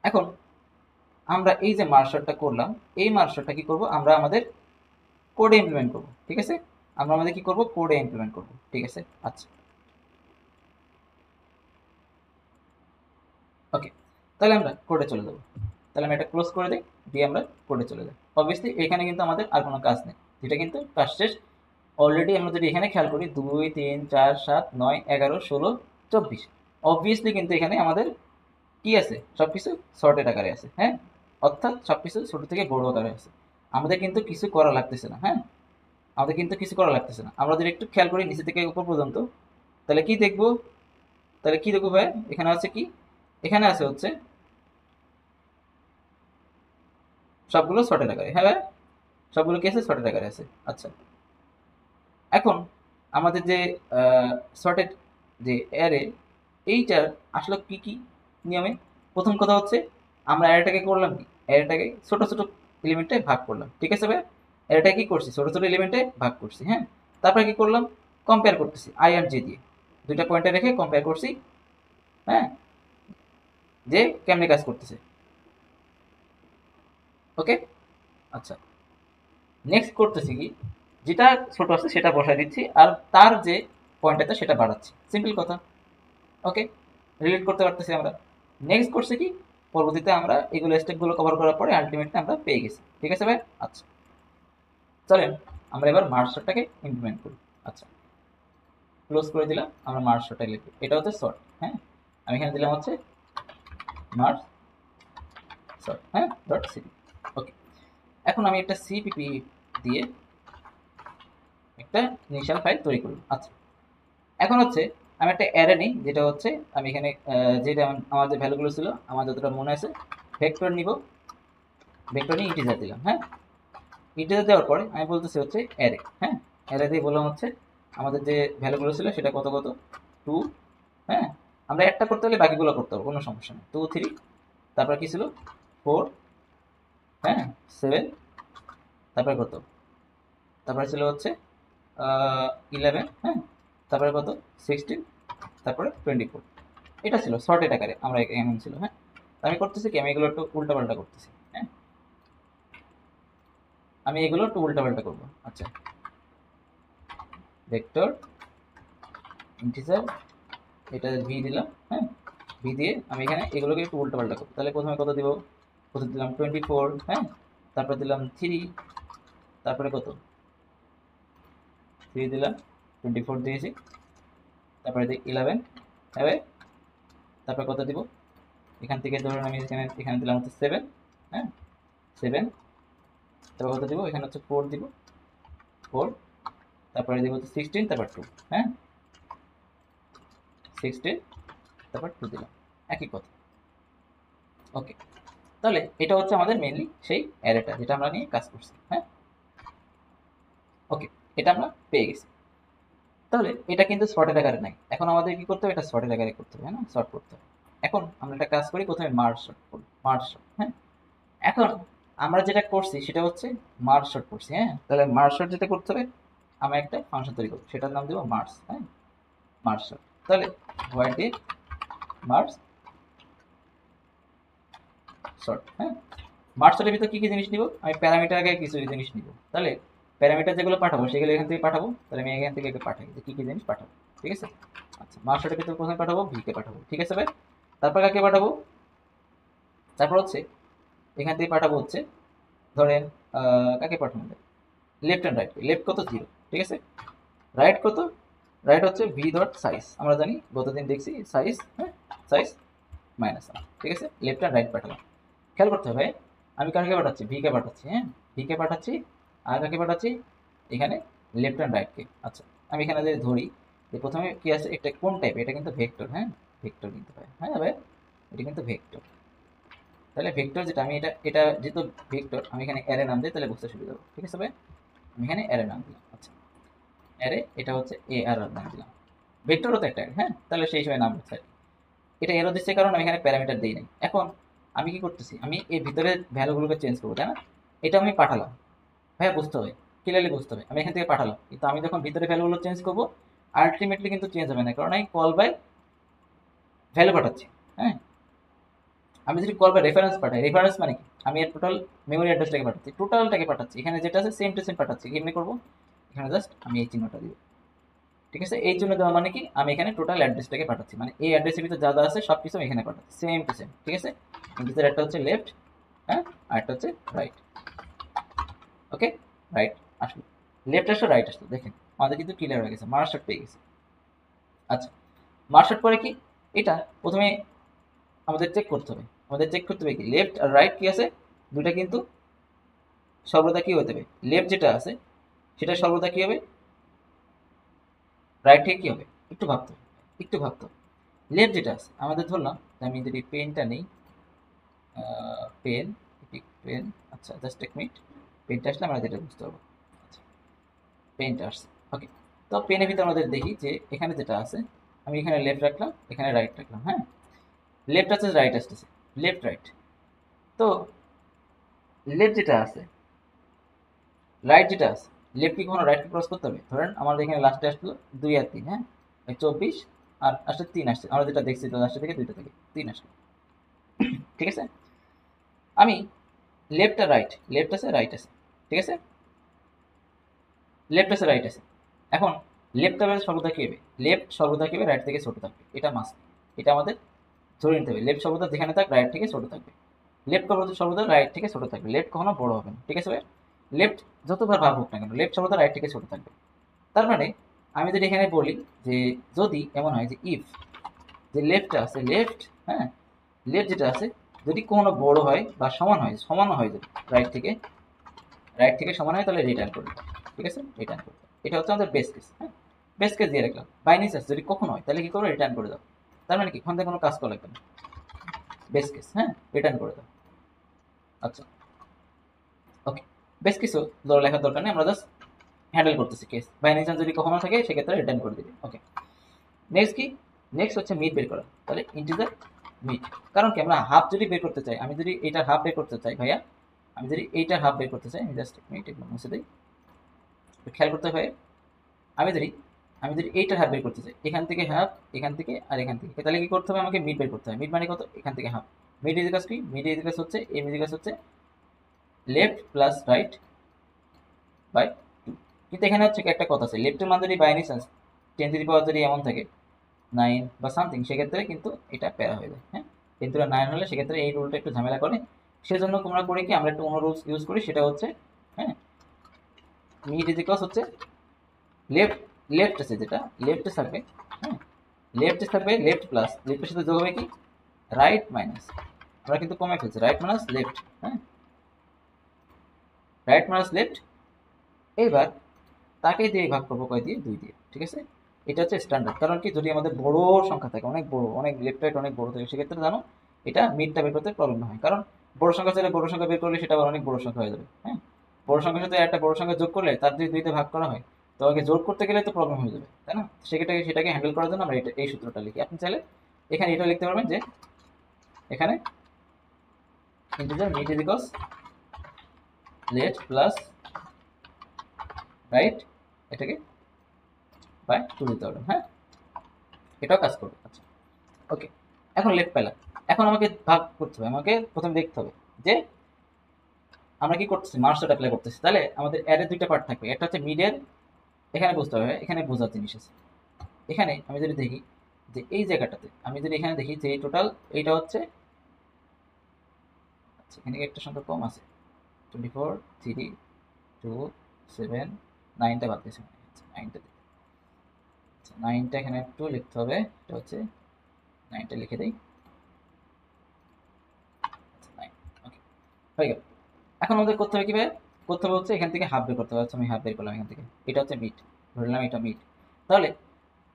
এখন আমরা এই যে মার্শার্টটা করলাম, এই মার্শার্টটা কি করব, আমরা আমাদের কোডে ইমপ্লিমেন্ট করব। ঠিক আছে, আমরা আমাদের কি করব, কোডে ইমপ্লিমেন্ট করব। ঠিক আছে, আচ্ছা ওকে, তাহলে আমরা কোডে চলে যাব। তাহলে আমি এটা ক্লোজ করে দিই, দিয়ে আমরা কোডে চলে যাই। অবভিয়াসলি এখানে কিন্তু আমাদের আর কোনো কাজ নেই, এটা কিন্তু কাজ শেষ। অলরেডি আমরা যদি এখানে খেয়াল করি 2 3 4 7 9 11 16 24, অবভিয়াসলি কিন্তু এখানে আমাদের কি আছে, সবকিছু শর্টেড আকারে আছে। হ্যাঁ, অর্থাৎ সবকিছু ছোট থেকে বড় আকারে আছে, আমাদের কিন্তু কিছু করা লাগতেছে না। হ্যাঁ, আমাদের কিন্তু কিছু করা লাগতেছে না। আমরা যদি একটু খেয়াল করি নিচে থেকে উপর পর্যন্ত, তাহলে কি দেখবো, তাহলে কি দেখবো ভাই, এখানে আছে কি, এখানে আছে হচ্ছে সবগুলো শর্টেড আকারে। হ্যাঁ ভাই, সবগুলো কি আছে, শর্টেড আকারে আছে। আচ্ছা, এখন আমাদের যে শর্টেড যে অ্যারে, এইটার আসলে কি কি নিয়মে, প্রথম কথা হচ্ছে আমরা অ্যারেটাকে করলাম কি, অ্যারেটাকে ছোট ছোট এলিমেন্টে ভাগ করলাম। ঠিক আছে ভাই, অ্যারেটা কি করছি, ছোট ছোট এলিমেন্টে ভাগ করছি। হ্যাঁ, তারপরে কি করলাম, কম্পেয়ার করতেছি আই আর জে দিয়ে, দুইটা পয়েন্টে রেখে কম্পেয়ার করছি। হ্যাঁ, যে কেমনে কাজ করতেছে। ওকে, আচ্ছা নেক্সট করতেছি কি, যেটা ছোট আছে সেটা বসাই দিচ্ছি, আর তার যে পয়েন্ট আছে সেটা বাড়াচ্ছি, সিম্পল কথা। ওকে, রিলেট করতে পারতেছি আমরা। নেক্সট করছে কি, পরবর্তীতে আমরা এগুলো স্টেপগুলো কভার করার পরে আলটিমেটলি আমরা পেয়ে গেছি। ঠিক আছে ভাই, আচ্ছা চলেন আমরা এবার মার্কশটটাকে ইমপ্লিমেন্ট করি। আচ্ছা, ক্লোজ করে দিলাম, আমরা মার্কশটটা লিখি, এটা হচ্ছে শর্ট। হ্যাঁ, আমি এখানে দিলাম হচ্ছে মার্কস শর্ট, হ্যাঁ ডট সিপি। ওকে, এখন আমি একটা সিপিপি দিয়ে একটা ইনিশিয়াল ফাইল তৈরি করব। আচ্ছা, এখন হচ্ছে আমি একটা অ্যারে নিই, যেটা হচ্ছে আমি এখানে যেটা আমার যে ভ্যালুগুলো ছিল আমার যতটা মনে আছে, ভেক্টর নিব, ভেক্টর নিয়ে ইন্টিজার দিলাম। হ্যাঁ, ইন্টিজার দেওয়ার পরে আমি বলতেছি হচ্ছে অ্যারে। হ্যাঁ, অ্যারে দিয়ে বললাম হচ্ছে আমাদের যে ভ্যালুগুলো ছিল সেটা কত কত, 2। হ্যাঁ, আমরা একটা করতে হলে বাকিগুলো করতে হবে, কোনো সমস্যা নেই। 2 3, তারপরে কি ছিল 4, হ্যাঁ 7, তারপরে কত, তারপরে ছিল হচ্ছে 11, হ্যাঁ তারপরে কত 16, তারপরে 24। এটা ছিল শর্টেড আকারে, আমরা এমন ছিল। হ্যাঁ, আমি করতেছি কি, আমি এগুলো একটু উল্টাপাল্টা করতেছি। হ্যাঁ, আমি এগুলো একটু উল্টাপাল্টা করবো। আচ্ছা, ভেক্টর ইন্টিজার, এটা ভি দিলাম। হ্যাঁ, ভি দিয়ে আমি এখানে এগুলোকে একটু উল্টাপাল্টা করবো। তাহলে প্রথমে কত দিব, প্রথমে দিলাম 24। হ্যাঁ, তারপর দিলাম 3, তারপরে কত 3 দিলাম, 24 দিয়েছি, তারপরে দিই 11 হবে, তারপরে কত দিব, এখান থেকে ধরুন আমি এখানে দিলাম হচ্ছে 7। হ্যাঁ, 7, তারপর কত দিব, এখানে হচ্ছে 4 দিব, 4, তারপরে দিব হচ্ছে 16, তারপর 2। হ্যাঁ, 16, তারপর 2 দিলাম, একই কথা। ওকে, তাহলে এটা হচ্ছে আমাদের মেইনলি সেই অ্যারেটা যেটা আমরা নিয়ে কাজ করছি। হ্যাঁ, ওকে, এটা আমরা পেয়ে গেছি। তাহলে এটা কিন্তু শর্টের আকারে নাই, এখন আমাদের কি করতে হবে, এটা শর্টের আকারে করতে হবে। হ্যাঁ, শর্ট করতে হবে। এখন আমরা একটা কাজ করি, প্রথমে মার্জ শর্ট করব, মার্জ শর্ট। হ্যাঁ, এখন আমরা যেটা করছি সেটা হচ্ছে মার্জ শর্ট করছি। হ্যাঁ, তাহলে মার্জ শর্ট যেটা করতে হবে, আমরা একটা ফাংশন তৈরি করব, সেটার নাম দেবো মার্জ। হ্যাঁ, মার্জ শর্ট। তাহলে হোয়াইট দিয়ে মার্জ শর্ট। হ্যাঁ, মার্জ শর্টের ভিতর কি কি জিনিস নিব, আমি প্যারামিটার আগে কিছু জিনিস নিব। তাহলে প্যারামিটার যেগুলো পাঠাবো সেগুলো এখান থেকে পাঠাবো। তাহলে আমি এখান থেকে পাঠাই যে কি কি জিনিস পাঠাবো। ঠিক আছে, আচ্ছা, মার্জ শর্টের ভিতর প্রথমে পাঠাবো ভি কে পাঠাবো। ঠিক আছে ভাই, তারপর কাকে পাঠাবো, তারপর হচ্ছে এখান থেকে পাঠাবো হচ্ছে ধরেন কাকে পাঠানো যায়, লেফট অ্যান্ড রাইট। লেফট কত, 0। ঠিক আছে, রাইট কত, রাইট হচ্ছে ভি ডট সাইজ, আমরা জানি গতদিন দেখছি সাইজ। হ্যাঁ, সাইজ -1। ঠিক আছে, লেফট অ্যান্ড রাইট পাঠালাম। খেয়াল করতে হবে আমি কাকে পাঠাচ্ছি, ভি কে পাঠাচ্ছি। হ্যাঁ, ভি কে পাঠাচ্ছি, আর কাকে পাঠাচ্ছি, এখানে লেফট অ্যান্ড রাইটকে। আচ্ছা, আমি এখানে যদি ধরি যে প্রথমে কি আছে, এটা কোন টাইপ, এটা কিন্তু ভেক্টর। হ্যাঁ, ভেক্টর কিন্তু ভাই, হ্যাঁ ভাই, এটা কিন্তু ভেক্টর। তাহলে ভেক্টর যেটা, আমি এটা এটা যেহেতু ভেক্টর, আমি এখানে অ্যারে নাম দিই, তাহলে বুঝতে সুবিধা হবে। ঠিক আছে ভাই, আমি এখানে অ্যারে নাম দিলাম। আচ্ছা, অ্যারে, এটা হচ্ছে এ আর নাম দিলাম, ভেক্টরও তো একটা array। হ্যাঁ, তাহলে সেই হিসেবে নাম দিচ্ছে। এটা এরো দিচ্ছে কারণ আমি এখানে প্যারামিটার দিই নাই। এখন আমি কি করতেছি, আমি এই ভিতরে ভ্যালুগুলোকে চেঞ্জ করবো, তাই না? এটা আমি পাঠালাম, ভাইয়া বুঝতে হবে, ক্লিয়ারলি বুঝতে হবে, আমি এখান থেকে পাঠালাম, কিন্তু আমি যখন ভিতরে ভ্যালুগুলো চেঞ্জ করবো আলটিমেটলি কিন্তু চেঞ্জ হবে না, কারণ আমি কল বাই ভ্যালু পাঠাচ্ছি। হ্যাঁ, আমি যদি কল বাই রেফারেন্স পাঠাই, রেফারেন্স মানে কি, আমি এর টোটাল মেমোরি অ্যাড্রেসটাকে পাঠাচ্ছি, টোটালটাকে পাঠাচ্ছি, এখানে যেটা আছে সেম টু সেম পাঠাচ্ছি। কেমনি করবো, এখানে জাস্ট আমি এই চিহ্নটা দিব। ঠিক আছে, এই জন্য দেওয়া মানে কি, আমি এখানে টোটাল অ্যাড্রেসটাকে পাঠাচ্ছি, মানে এই অ্যাড্রেসের ভিতরে যা যা আছে সব কিছু আমি এখানে পাঠাচ্ছি, সেম টু সেম। ঠিক আছে, ভিতরে একটা হচ্ছে লেফট, হ্যাঁ, আর একটা হচ্ছে রাইট। ওকে, রাইট আসলো, লেফট আসলো, রাইট আসলো, দেখেন আমাদের কিন্তু ক্লিয়ার হয়ে গেছে, মার্কশট পেয়ে গেছে। আচ্ছা, মার্কশট পরে কি, এটা প্রথমে আমাদের চেক করতে হবে, আমাদের চেক করতে হবে কি লেফট আর রাইট কি আছে, দুইটা কিন্তু সর্বদা কি হতে হবে, লেফট যেটা আছে সেটা সর্বদা কি হবে, রাইট থেকে কি হবে, একটু ভাবতে হবে, একটু ভাবতে হবে। লেফট যেটা আছে আমাদের, ধরলাম আমি যদি পেনটা নেই, পেন, পেন, আচ্ছা জাস্ট এক মিনিট, পেনটা আসলে আমরা যেটা বুঝতে পারবো। আচ্ছা, পেনটা আসছে, ওকে। তো পেনের ভিতরে আমাদের দেখি যে এখানে যেটা আছে, আমি এখানে লেফট রাখলাম, এখানে রাইট রাখলাম। হ্যাঁ, লেফট আছে, রাইট আসতেছে, লেফট রাইট। তো লেফট যেটা আছে, রাইট যেটা আছে, লেফট কি কখনো রাইটকে ক্রস করতে হবে, ধরেন আমাদের এখানে লাস্টে আসলো 2 আর 3। হ্যাঁ, 24 আর আসলে 3 আসছে, আমরা যেটা দেখছি তো লাস্টে থেকে 2টা থেকে 3 আসলো। ঠিক আছে, আমি লেফট আর রাইট, লেফট আছে রাইট আছে, ঠিক আছে, লেফট আছে রাইট আছে। এখন লেফট সর্বদা কি হবে, লেফট সর্বদা কি হবে, রাইট থেকে ছোট থাকবে, এটা মাস্ট, এটা আমাদের ধরে নিতে হবে। লেফট সর্বদা যেখানে থাক রাইট থেকে ছোট থাকবে, লেফট সর্বদা রাইট থেকে ছোট থাকবে, লেফট কখনো বড় হবে না। ঠিক আছে ভাই, লেফট যতবার ভাগ হোক না কেন, লেফট সর্বদা রাইট থেকে ছোট থাকবে। তার মানে আমি যদি এখানে বলি যে যদি এমন হয় যে ইফ, যে লেফটটা আছে, লেফট, হ্যাঁ, লেফট যেটা আছে যদি কোনো বড় হয় বা সমান হয়, সমান হয় যদি রাইট থেকে সমান হয়, তাহলে রিটার্ন করবে। ঠিক আছে, রিটার্ন করবে, এটা হচ্ছে আমাদের বেস কেস। হ্যাঁ, বেস কেস দিয়ে রাখলাম। বাইনি চান্স যদি কখনো হয় তাহলে কি করবো, রিটার্ন করে দাও। তার মানে কি ওখান থেকে কোনো কাজ করা লাগবে না, বেস কেস, হ্যাঁ, রিটার্ন করে দাও। আচ্ছা, ওকে, বেস কেসও লেখার দরকার নেই, আমরা জাস্ট হ্যান্ডেল করতেছি কেস। বাইনি চান্স যদি কখনো থাকে সেক্ষেত্রে রিটার্ন করে দিবে। ওকে, নেক্সট কি, নেক্সট হচ্ছে মিড বের করা। তাহলে ইন্টিজার মিড, কারণ কি আমরা হাফ যদি বের করতে চাই, আমি যদি এইটার হাফ বের করতে চাই ভাইয়া, আমি যদি এইটার হাফ বের করতে চাই, আমি জাস্ট মিড এগুলো মুছে দিই, খেয়াল করতে হবে। আমি যদি আমি যদি এইটার হাফ বের করতে চাই, এখান থেকে হাফ, এখান থেকে আর এখান থেকে, তাহলে কি করতে হবে, আমাকে মিড বের করতে হবে। মিড মানে কত, এখান থেকে হাফ, মিড ইজ ইকুয়ালস কি, মিড ইজ ইকুয়ালস হচ্ছে এম ইজ ইকুয়ালস হচ্ছে লেফট প্লাস রাইট বাই 2। কিন্তু এখানে হচ্ছে কি একটা কথা আছে, লেফটের মান যদি by any chance 10 to the power যদি এমন থাকে 9 বা সামথিং, সেক্ষেত্রে কিন্তু এটা প্যারা হয়ে যায়। হ্যাঁ, 10 টু দি 9 হলে সেক্ষেত্রে এই রুলটা একটু ঝামেলা করে। সেজন্য তোমরা করি কি, আমরা একটু অন্য রুলস ইউজ করি, সেটা হচ্ছে হ্যাঁ মিড ইজ ইকুয়ালস হচ্ছে লেফট, লেফট আছে যেটা লেফটে থাকবে, হ্যাঁ লেফটে থাকবে লেফট প্লাস লেফটের সাথে যোগ হবে কি রাইট মাইনাস, আমরা কিন্তু কমে ফেলছি রাইট মাইনাস লেফট, হ্যাঁ রাইট মাইনাস লেফট। এইবার তাকে দিয়ে ভাগ করবো কয় দিয়ে, 2 দিয়ে, ঠিক আছে। এটা হচ্ছে স্ট্যান্ডার্ড, কারণ কি যদি আমাদের বড় সংখ্যা থাকে, অনেক বড়, অনেক লেফট রাইট অনেক বড় থাকে, সেক্ষেত্রে জানো এটা মিডটা বের করতে প্রবলেম হয়, কারণ বড় সংখ্যা চাইলে বড় সংখ্যা বের করলে সেটা আবার অনেক বড় সংখ্যা হয়ে যাবে। হ্যাঁ, বড় সংখ্যার সাথে একটা বড় সংখ্যা যোগ করলে তার যদি 2 তে ভাগ করা হয়, তো আগে যোগ করতে গেলে তো প্রবলেম হয়ে যাবে, তাই না। সেটাকে হ্যান্ডেল করার জন্য আমরা এই সূত্রটা লিখি। আপনি চাইলে এখানে এটা লিখতে পারবেন যে এখানে integer mid is equals left plus right, এটাকে বাই 2 দিতে পারবেন। হ্যাঁ, এটাও কাজ করবে। আচ্ছা ওকে, এখন লেফট পেলাম, এখন আমাকে ভাগ করতে হবে, আমাকে প্রথমে দেখতে হবে যে আমরা কি করতেছি, মার্কসটা অ্যাপ্লাই করতেছি। তাহলে আমাদের অ্যারের 2টা পার্ট থাকবে, একটা হচ্ছে মিডের, এখানে বুঝতে হবে, এখানে বোঝার জিনিস আছে। এখানে আমি যদি দেখি যে এই জায়গাটাতে আমি যদি এখানে দেখি যে টোটাল এইটা হচ্ছে, আচ্ছা এখানে একটা সংখ্যা কম আছে, 24 3 2 7 9টা বাদ গেছে, 9টা, আচ্ছা 9টা এখানে একটু লিখতে হবে, এটা হচ্ছে 9টা লিখে দিই, আচ্ছা 9, ওকে হয়ে গেল। এখন আমাদের করতে হবে কিভাবে, করতে হবে হচ্ছে এখান থেকে হাফ বের করতে হবে। আচ্ছা আমি হাফ বের করলাম এখান থেকে, এটা হচ্ছে মিড, ধরলাম এটা মিড। তাহলে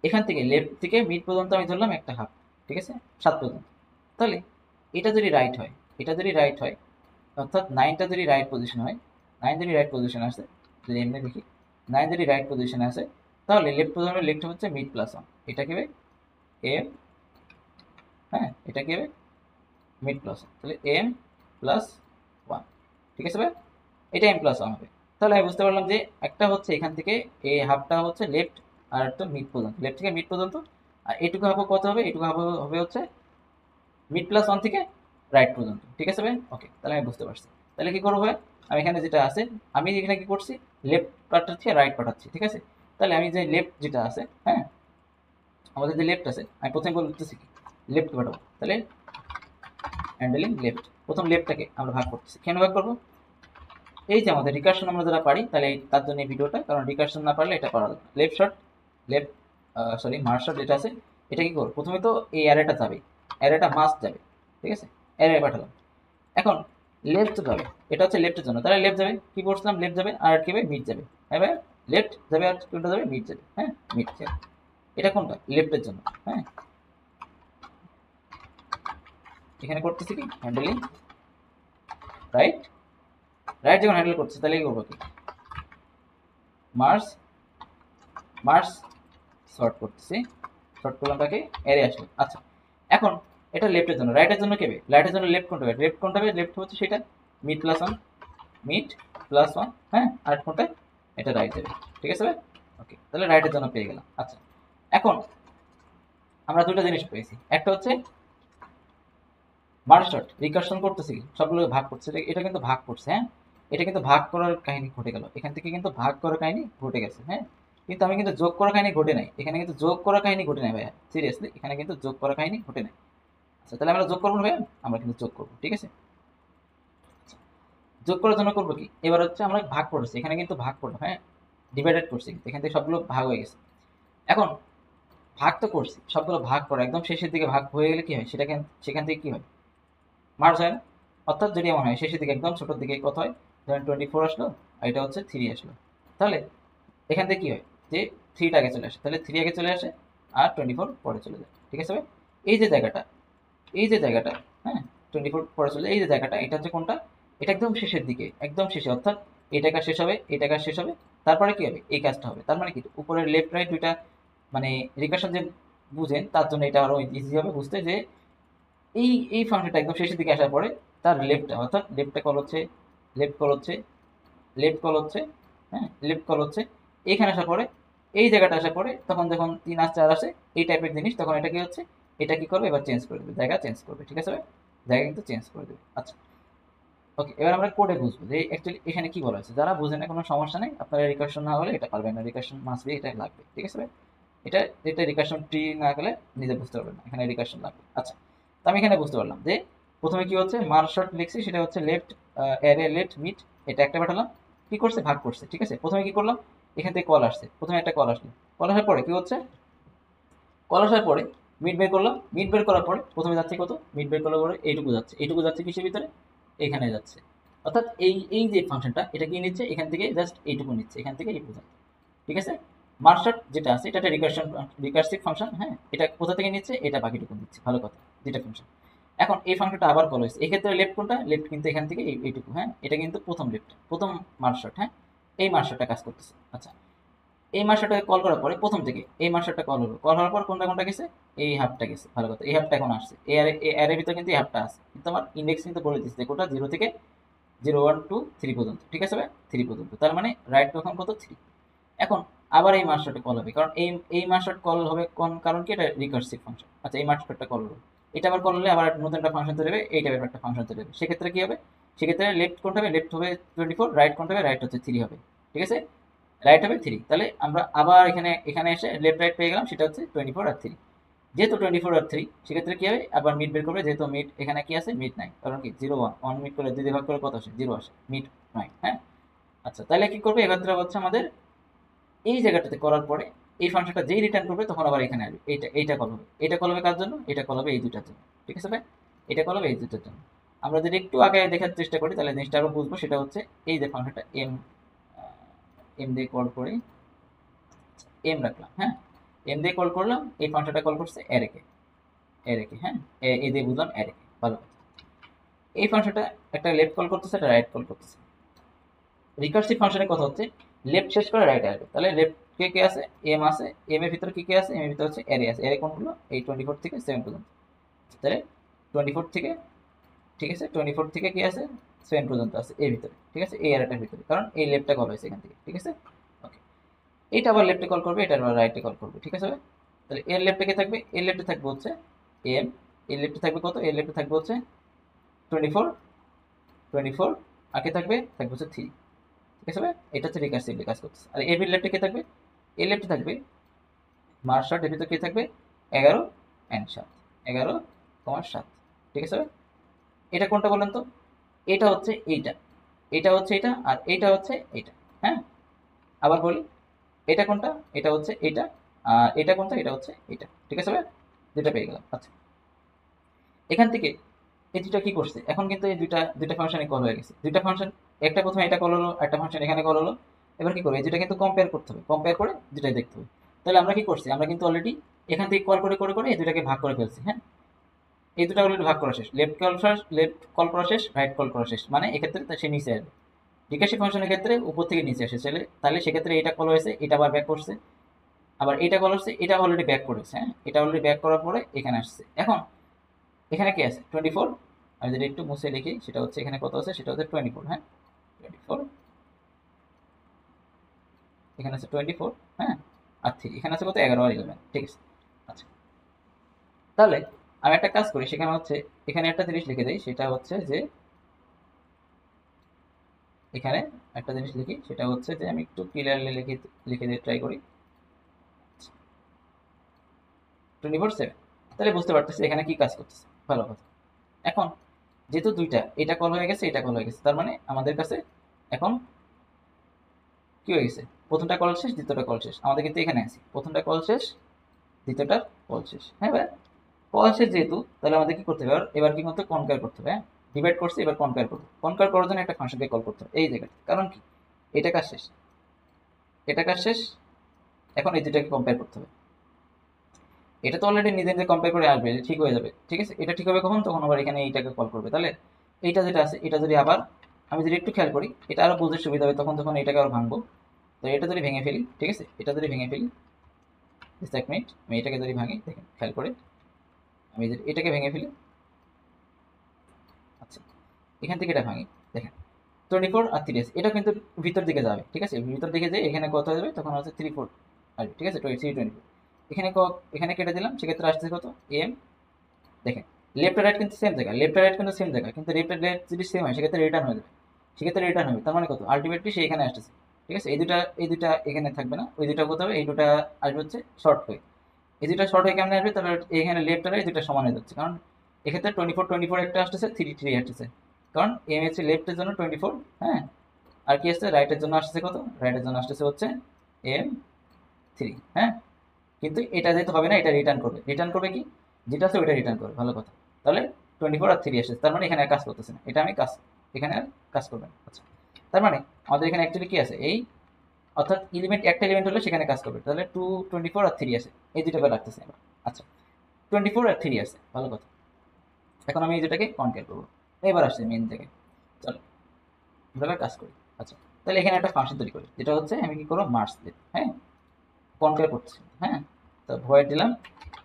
এখান থেকে লেফট থেকে মিড পর্যন্ত আমি ধরলাম একটা হাফ, ঠিক আছে 7 পর্যন্ত। তাহলে এটা যদি রাইট হয়, এটা যদি রাইট হয়, অর্থাৎ 9টা যদি রাইট পজিশন হয়, 9 যদি রাইট পজিশন আসে, যদি এমনি দেখি 9 যদি রাইট পজিশনে আসে, তাহলে লেফট পজিশনে লেফট হচ্ছে মিড প্লাস 1, এটা কি হবে এম, হ্যাঁ এটা কি হবে মিড প্লাস 1, তাহলে এম প্লাস 1, ঠিক আছে ভাই, এটা এম প্লাস 1 হবে। তাহলে আমি বুঝতে পারলাম যে একটা হচ্ছে এখান থেকে এই হাফটা হচ্ছে লেফট, আর একটা মিড পর্যন্ত, লেফট থেকে মিড পর্যন্ত, আর এটুকু হাফ কত হবে, এটুকু হাফ হবে হচ্ছে মিড প্লাস 1 থেকে রাইট পর্যন্ত, ঠিক আছে ভাই। ওকে, তাহলে আমি বুঝতে পারছি। তাহলে কি করবো ভাই, আমি এখানে যেটা আছে, আমি এখানে কি করছি, লেফট পাঠাচ্ছি আর রাইট পাঠাচ্ছি, ঠিক আছে। তাহলে আমি যে লেফট যেটা আছে, হ্যাঁ আমাদের যে লেফট আছে, আমি প্রথমে বলতেছি কি লেফট পাঠাবো, তাহলে হ্যান্ডেলিং লেফট, প্রথম লেফটটাকে আমরা ভাগ করতেছি, কেন ভাগ করবো, এই যে আমাদের রিকার্শন আমরা যারা পারি, তাহলে তার জন্য এই ভিডিওটা, কারণ রিকার্শন না পারলে এটা পারা যাবে। Left shot, left sorry mark shot যেটা আছে, এটা কি করবো, প্রথমে তো এই অ্যারেটা যাবে, অ্যারেটা মাস্ট যাবে, ঠিক আছে, অ্যারে পাঠালাম। এখন লেফট যাবে, এটা হচ্ছে লেফটের জন্য, তাহলে লেফট যাবে, কি করছিলাম লেফট যাবে, আর কি হবে মিড যাবে, হ্যাঁ ভাই লেফট যাবে আর কোনটা যাবে মিড যাবে, হ্যাঁ মিড যাবে, এটা কোনটা লেফটের জন্য। হ্যাঁ, এখানে করতেছি কি হ্যান্ডেলিং রাইট, রাইট যখন হ্যান্ডেল করছে তাহলে কি করবো কি মার্স, মার্স শর্ট করতেছি, শর্ট করলাম তাকে এরে আসবে। আচ্ছা এখন এটা লেফটের জন্য, রাইটের জন্য কেবে, রাইটের জন্য লেফট কোনটা হবে, লেফট কোনটা হবে, লেফট হচ্ছে সেটা মিড প্লাস 1, মিড প্লাস 1, হ্যাঁ আর কোনটা এটা রাইট যাবে, ঠিক আছে ভাই। ওকে, তাহলে রাইটের জন্য পেয়ে গেলাম। আচ্ছা এখন আমরা দুটো জিনিস পেয়েছি, একটা হচ্ছে মার্জ শর্ট রিকার্শন করতেছি, সবগুলো ভাগ করছে, এটা কিন্তু ভাগ করছে, হ্যাঁ এটা কিন্তু ভাগ করার কাহিনী ঘটে গেল, এখান থেকে কিন্তু ভাগ করার কাহিনী ঘটে গেছে, হ্যাঁ কিন্তু আমি কিন্তু যোগ করার কাহিনী ঘটে নাই, এখানে কিন্তু যোগ করার কাহিনী ঘটে নাই ভাইয়া, সিরিয়াসলি এখানে কিন্তু যোগ করার কাহিনী ঘটে নাই। আচ্ছা তাহলে আমরা যোগ করবো না ভাইয়া, আমরা কিন্তু যোগ করবো, ঠিক আছে। আচ্ছা, যোগ করার জন্য করবো কি, এবার হচ্ছে আমরা ভাগ করছি, এখানে কিন্তু ভাগ করলাম, হ্যাঁ ডিভাইডেড করছি, এখান থেকে সবগুলো ভাগ হয়ে গেছে। এখন ভাগ তো করছি, সবগুলো ভাগ করা একদম শেষের দিকে ভাগ হয়ে গেলে কি হয়, সেখান থেকে কি হয় মার্জ হয় না, অর্থাৎ যদি এমন হয় শেষের দিকে একদম ছোটোর দিকে কত হয়, ধরেন 24 আসলো আর এটা হচ্ছে 3 আসলো, তাহলে এখান থেকে কি হয় যে 3টা আগে চলে আসে, তাহলে 3 আগে চলে আসে আর 24 পরে চলে যায়, ঠিক আছে ভাই। এই যে জায়গাটা, এই যে জায়গাটা, হ্যাঁ 24 পরে চলে যায়, এই যে জায়গাটা, এটা হচ্ছে কোনটা, এটা একদম শেষের দিকে, একদম শেষে, অর্থাৎ এই টাকা শেষ হবে, এই টাকা শেষ হবে, তারপরে কি হবে এই কাজটা হবে, তার মানে কি উপরের লেফট রাইট দুইটা, মানে রিকার্শন যে বুঝেন তার জন্য এটা আরো ইজি হবে বুঝতে, যে এই ফাংশনটা একদম শেষের দিকে আসার পরে তার লেফটটা, অর্থাৎ লেফটটা কল হচ্ছে, লেফট কল হচ্ছে, লেফট কল হচ্ছে, হ্যাঁ লেফট কল হচ্ছে, এইখানে আসার পরে এই জায়গাটা আসার পরে তখন যখন 3 আসে 4 আসে এই টাইপের জিনিস, তখন এটা কি হচ্ছে, এটা কি করবে এবার চেঞ্জ করে দেবে, জায়গা চেঞ্জ করবে, ঠিক আছে ভাই। জায়গা কিন্তু চেঞ্জ করে দেবে। আচ্ছা, ওকে, এবার আমরা কোডে বুঝবো যে অ্যাকচুয়ালি এখানে কি বলা হয়েছে। যারা বুঝেন না কোনো সমস্যা নেই, আপনারা রিকার্শন না হলে এটা পারবেন না, রিকার্শন মাস্ট বি, এটা লাগবে, ঠিক আছে ভাই? এটা এটা রিকার্শন ট্রি না গেলে নিজে বুঝতে পারবেন না, এখানে রিকার্শন লাগবে। আচ্ছা, তো আমি এখানে বুঝতে পারলাম যে প্রথমে কি হচ্ছে, মার্জ শর্ট লিখছি, সেটা হচ্ছে লেফট অ্যারে লেট মিট, এটা একটা পাঠালাম, কি করছে ভাগ করছে, ঠিক আছে। প্রথমে কি করলাম, এখান থেকে কল আসছে, প্রথমে একটা কল আসলো, কল আসার পরে কি হচ্ছে, কল আসার পরে মিড বের করলাম, মিড বের করার পরে প্রথমে যাচ্ছে কত, মিড বের করার পরে এইটুকু যাচ্ছে কিসের ভিতরে, এখানে যাচ্ছে। অর্থাৎ এই এই যে ফাংশনটা, এটা কি নিচ্ছে, এখান থেকে জাস্ট এইটুকু নিচ্ছে, এখান থেকে এই পর্যন্ত, ঠিক আছে। মার্কশট যেটা আছে এটা একটা রিকার্সিভ ফাংশন, হ্যাঁ, এটা কোথা থেকে নিচ্ছে, এটা বাকিটুকু নিচ্ছে, ভালো কথা, যেটা ফাংশন। এখন এই ফাংশনটা আবার কল হয়েছে, এক্ষেত্রে লেফট কোনটা, লেফট কিন্তু এখান থেকে এইটুকু, হ্যাঁ, এটা কিন্তু প্রথম লেফট, প্রথম মার্কশট, হ্যাঁ, এই মার্কশটটা কাজ করতেছে। আচ্ছা, এই মার্কশটটাকে কল করার পরে প্রথম থেকে এই মার্কশটটা কল হলো, কল হওয়ার পর কোনটা কোনটা গেছে, এই হাফটা গেছে, ভালো কথা, এই হাফটা এখন আসছে, এই অ্যারের ভিতরে কিন্তু এই হাফটা আছে, কিন্তু আমার ইন্ডেক্স কিন্তু বলে দিচ্ছে কোনটা, 0 থেকে 0 1 2 3 পর্যন্ত, ঠিক আছে ভাই, 3 পর্যন্ত, তার মানে রাইট তখন কত, 3। এখন আবার এই মার্কশটে কল হবে, কারণ এই মার্কশট কল হবে কোন, কারণ কি, এটা রিকার্সিভ ফাংশন। আচ্ছা, এই মার্কশটটা কল হলো, এটা আবার কল হলে আবার নতুন একটা ফাংশন তৈরি হবে, এই টাইপের একটা ফাংশন তৈরি হবে। সেক্ষেত্রে কি হবে, সেক্ষেত্রে লেফট কোনটা হবে, লেফট হবে 24, রাইট কোনটা হবে, রাইট হচ্ছে 3 হবে, ঠিক আছে, রাইট হবে 3। তাহলে আমরা আবার এখানে এখানে এসে লেফট রাইট পেয়ে গেলাম, সেটা হচ্ছে 24 আর 3। যেহেতু 24 আর 3, সেক্ষেত্রে কি হবে, আবার মিড বের করবে, যেহেতু মিড এখানে কি আছে, মিড নাই, কারণ কি 0 1 মিড করে 2 দিয়ে ভাগ করে কত আসে, 0 আসে, মিড নাই, হ্যাঁ। আচ্ছা, তাহলে কি করবে, এক্ষেত্রে হচ্ছে আমাদের এই জায়গাটাতে করার পরে এই ফাংশনটা যেই রিটার্ন করবে তখন আবার এখানে আসবে, এইটা কল হবে, এটা কল হবে কার জন্য, এটা কল হবে এই দুটার জন্য, ঠিক আছে ভাই, এটা কল হবে এই দুটার জন্য। আমরা যদি একটু আগে দেখার চেষ্টা করি তাহলে জিনিসটা আরো বুঝবো, সেটা হচ্ছে এই যে ফাংশনটা এম, এম দিয়ে কল করি, এম রাখলাম, হ্যাঁ, এম দিয়ে কল করলাম, এই ফাংশনটা কল করছে অ্যারেকে, অ্যারেকে, হ্যাঁ, এ দিয়ে বুঝলাম অ্যারেকে, ভালো কথা। এই ফাংশনটা একটা লেফট কল করতেছে, একটা রাইট কল করতেছে। রিকার্সিভ ফাংশনের কথা হচ্ছে লেফট শেষ করে রাইট আসবে, তাহলে লেফট কে কে আছে, এম আছে, এম এর ভিতরে কি কে আছে, এম এর ভিতরে হচ্ছে অ্যারে আছে, অ্যারে কোনগুলো, এই 24 থেকে 7 পর্যন্ত, তাহলে 24 থেকে, ঠিক আছে, 24 থেকে কি আছে, 7 পর্যন্ত আছে এর ভিতরে, ঠিক আছে, এই অ্যারেটার ভিতরে, কারণ এই লেফটটা কল হয়েছে এখান থেকে, ঠিক আছে। ওকে, এইটা আবার লেফটে কল করবে, এটা আবার রাইটে কল করবে, ঠিক আছে ভাই? তাহলে এর লেফটে কে থাকবে, এর লেফটে থাকবে হচ্ছে এম, এর লেফটে থাকবে কত, এর লেফটে থাকবে হচ্ছে 24, 24, আর কে থাকবে, থাকবে হচ্ছে 3, ঠিক আছে ভাই? এটা হচ্ছে রিকার্সিভলি কাজ করতেছে। আর এর লেফটে কে থাকবে, এর লেফটে থাকবে মার্ক শর্ট, এর ভিতরে কে থাকবে 11 অ্যান্ড 7, 11, 7, ঠিক আছে ভাই? এটা কোনটা বলেন তো, এটা হচ্ছে এইটা, এটা হচ্ছে এটা, আর এইটা হচ্ছে এইটা, হ্যাঁ। আবার বলি, এটা কোনটা, এটা হচ্ছে এটা, আর এটা কোনটা, এটা হচ্ছে এটা, ঠিক আছে ভাই? দুটা পেয়ে গেলাম। আচ্ছা, এখান থেকে এই দুটা কি করছে, এখন কিন্তু এই দুইটা দুইটা ফাংশনে কল হয়ে গেছে, দুইটা ফাংশন, একটা প্রথমে এটা কল হলো, একটা ফাংশন এখানে কল হলো। এবার কি করবে, এই দুটা কিন্তু কম্পেয়ার করতে হবে, কম্পেয়ার করে দুটাই দেখতে হবে। তাহলে আমরা কি করছি, আমরা কিন্তু অলরেডি এখান থেকে কল করে করে করে এই দুটাকে ভাগ করে ফেলছি, হ্যাঁ। এই দুটা অলরেডি ভাগ করা শেষ, লেফট কল করা শেষ, রাইট কল করা শেষ, মানে এক্ষেত্রে সে নিচে আসবে। রিকার্সিভ ফাংশনের ক্ষেত্রে উপর থেকে নিচে আসে, তাহলে সেক্ষেত্রে এটা কল হয়েছে, এটা আবার ব্যাক করছে, আবার এটা কল হচ্ছে, এটা অলরেডি ব্যাক করেছে, হ্যাঁ, এটা অলরেডি ব্যাক করার পরে এখানে আসছে। এখন এখানে কি আছে, 24, আমি যদি একটু মুছে লিখি, সেটা হচ্ছে এখানে কত আছে, সেটা হচ্ছে 24, হ্যাঁ, 24, এখানে আছে 24, হ্যাঁ, আর 3, এখানে আছে কত, 11 আর 11, ঠিক আছে। আচ্ছা, তাহলে আমি একটা কাজ করি, সেখানে হচ্ছে এখানে একটা জিনিস লিখে দিই, সেটা হচ্ছে যে এখানে একটা জিনিস লিখি, সেটা হচ্ছে যে আমি একটু ক্লিয়ারলি লিখে লিখে দিয়ে ট্রাই করি, 24/7, তাহলে বুঝতে পারতেছি এখানে কি কাজ করতেছে, ভালো কথা। এখন যেহেতু দুইটা, এটা কল হয়ে গেছে, এটা কল হয়ে গেছে, তার মানে আমাদের কাছে এখন কি হয়ে গেছে, প্রথমটা কল শেষ, দ্বিতীয়টা কল শেষ, আমাদের কিন্তু এখানে আছে প্রথমটা কল শেষ, দ্বিতীয়টা কল শেষ, হ্যাঁ ভাই? কল শেষ যেহেতু, তাহলে আমাদের কি করতে হবে, এবার কি করতে হবে, কনকার করতে হবে, হ্যাঁ। ডিভাইড করছে, এবার কনকার করতে হবে, কনকার করার জন্য একটা ফাংশনকে কল করতে হবে এই জায়গায়, কারণ কি, এটা কাজ শেষ, এটা কাজ শেষ, এখন এই দুটাকে কম্পেয়ার করতে হবে। এটা তো অলরেডি নিজে নিজে কম্পেয়ার করে আসবে, ঠিক হয়ে যাবে, ঠিক আছে। এটা ঠিক হবে কখন, তখন আবার এখানে এইটাকে কল করবে, তাহলে এইটা যেটা আছে, এটা যদি আবার আমি যদি একটু খেয়াল করি, এটা আরো বুঝতে সুবিধা হবে, তখন তখন এটাকে আরো ভাঙবো। তো এটা যদি ভেঙে ফেলি, ঠিক আছে, এটা যদি ভেঙে ফেলি, জাস্ট 1 মিনিট, আমি এটাকে যদি ভাঙি, দেখেন খেয়াল করে, আমি যদি এটাকে ভেঙে ফেলি, আচ্ছা, এখান থেকে এটা ভাঙি, দেখেন 24 আর 3 আছে, এটা কিন্তু ভিতর দিকে যাবে, ঠিক আছে, ভিতর দিকে যে এখানে কত হয়ে যাবে, তখন হচ্ছে 3 4 আসবে, ঠিক আছে, 3 24, এখানে এখানে কেটে দিলাম, সেক্ষেত্রে আসছে কত, এম, দেখেন লেফট আর রাইট কিন্তু সেম জায়গা, লেফট আর রাইট কিন্তু সেম জায়গা, কিন্তু লেফট আর রাইট যদি সেম হয় সেক্ষেত্রে রিটার্ন হয়ে যাবে, সেক্ষেত্রে রিটার্ন হবে। তার মানে কত, আলটিমেটলি সে এখানে আসতেছে। ঠিক আছে, এই দুটা এখানে থাকবে না, ওই দুটা কোথাও এই দুটা আসবে হচ্ছে শর্ট হয়ে। এই দুটা শর্ট হয়ে কেমন আসবে, তাহলে এখানে লেফট আর রাইট দুটা সমান হয়ে যাচ্ছে, কারণ এক্ষেত্রে 24 একটা আসতেছে, 3 আসতেছে, কারণ এম হচ্ছে লেফটের জন্য 24, হ্যাঁ, আর কি আসছে রাইটের জন্য আসতেছে কত, রাইটের জন্য আসতেছে হচ্ছে M3, হ্যাঁ। কিন্তু এটা যেহেতু হবে না, এটা রিটার্ন করবে, রিটার্ন করবে কি, যেটা আছে ওইটা রিটার্ন করবে, ভালো কথা। তাহলে 24 আর 3 আসছে, তার মানে এখানে আর কাজ করতেছে না, এটা আমি কাজ, এখানে আর কাজ করবে না। আচ্ছা, তার মানে আমাদের এখানে অ্যাকচুয়ালি কি আছে, এই অর্থাৎ এলিমেন্ট, একটা এলিমেন্ট হলে সেখানে কাজ করবে, তাহলে 24 আর 3 আছে, এই দুটো করে রাখতেছি আমরা। আচ্ছা, 24 আর 3 আছে, ভালো কথা। এখন আমি এই দুটাকে কনকেয়ার করবো, এবার আসছে মেন থেকে, চলো এভাবে কাজ করি। আচ্ছা, তাহলে এখানে একটা ফাংশন তৈরি করি, যেটা হচ্ছে আমি কি করবো, মার্কস দেব, হ্যাঁ, কনকেয়ার করছি, হ্যাঁ। তো ভয়েড দিলাম,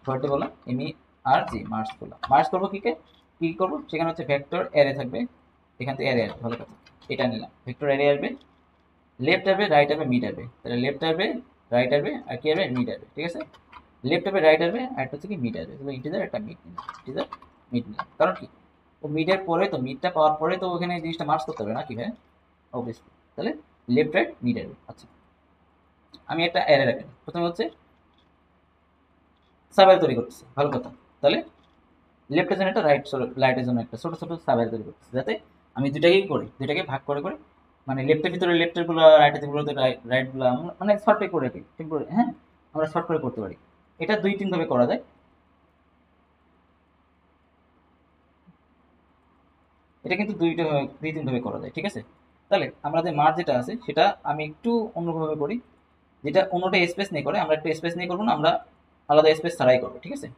ভয়েডে বললাম এমই আর জি মার্কস করলাম, মার্কস করবো কি করবো, সেখানে হচ্ছে ভেক্টর অ্যারে থাকবে, এখান থেকে অ্যারে আসবে, ভালো কথা। এটা নিলাম, ভেক্টর অ্যারে আসবে, লেফট আসবে, রাইট আসবে, মিড আসবে, তাহলে লেফট আসবে, রাইট আসবে, আর কি আসবে, মিড আসবে, ঠিক আছে। লেফট আসবে, রাইট আসবে, আর একটা হচ্ছে কি মিড আসবে, তাহলে ইন্টিজার একটা মিড নিলাম, ইন্টিজার মিড নিলাম, কারণ কি, ও মিডের পরে তো, মিডটা পাওয়ার পরে তো ওখানে এই জিনিসটা মার্কস করতে হবে না কি ভাই, অবভিয়াসলি। তাহলে লেফট রাইট মিড আসবে। আচ্ছা, আমি একটা অ্যারে রাখলাম, প্রথমে হচ্ছে সাবঅ্যারে তৈরি করতেছে, ভালো কথা। তাহলে লেফটের জন্য একটা, রাইটের জন্য একটা, ছোট ছোট সাবঅ্যারে তৈরি করতেছে, যাতে আমি দুটাকেই করি, দুটাকে ভাগ করে করে, মানে লেফটের ভিতরে লেফটের গুলো, রাইটের গুলোতে রাইট গুলো, মানে শর্ট করে রাখি, হ্যাঁ, আমরা শর্ট করে করতে পারি। এটা 2-3 ভাবে করা যায়, এটা কিন্তু 2-3 ভাবে করা যায়, ঠিক আছে। তাহলে আমরা যে মার্জ যেটা আছে সেটা আমি একটু অন্যভাবে করি, যেটা অন্যটা স্পেস নিয়ে করে, আমরা একটু স্পেস নিয়ে করবো না, আমরা আলাদা স্পেস ছাড়াই করবো, ঠিক আছে।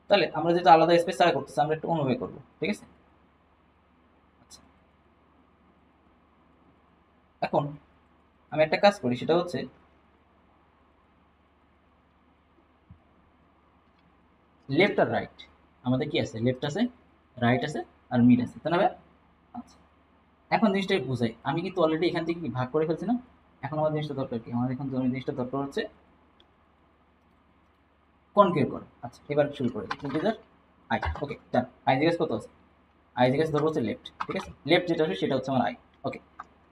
তাহলে আমরা যেটা আলাদা স্পেস ছাড়া করতেছি, আমরা একটু অন্যভাবে করবো, ঠিক আছে। আচ্ছা, এখন আমি একটা কাজ করি, সেটা হচ্ছে লেফট আর রাইট, আমাদের কি আছে, লেফট আছে, রাইট আছে, আর মিড আছে, তাই না ভাই? আচ্ছা, এখন জিনিসটা বুঝাই, আমি কিন্তু অলরেডি এখান থেকে কি ভাগ করে ফেলছি না, এখন আমার জিনিসটা দরকার কি, আমার এখন জিনিসটা দরকার হচ্ছে কনকের করা। আচ্ছা, এবার শুরু করে integer I, okay done. I জিজ্ঞেস কত আছে, আই জিজ্ঞেস ধরবো হচ্ছে লেফট, ঠিক আছে, লেফট যেটা আছে সেটা হচ্ছে আমার আই, ওকে।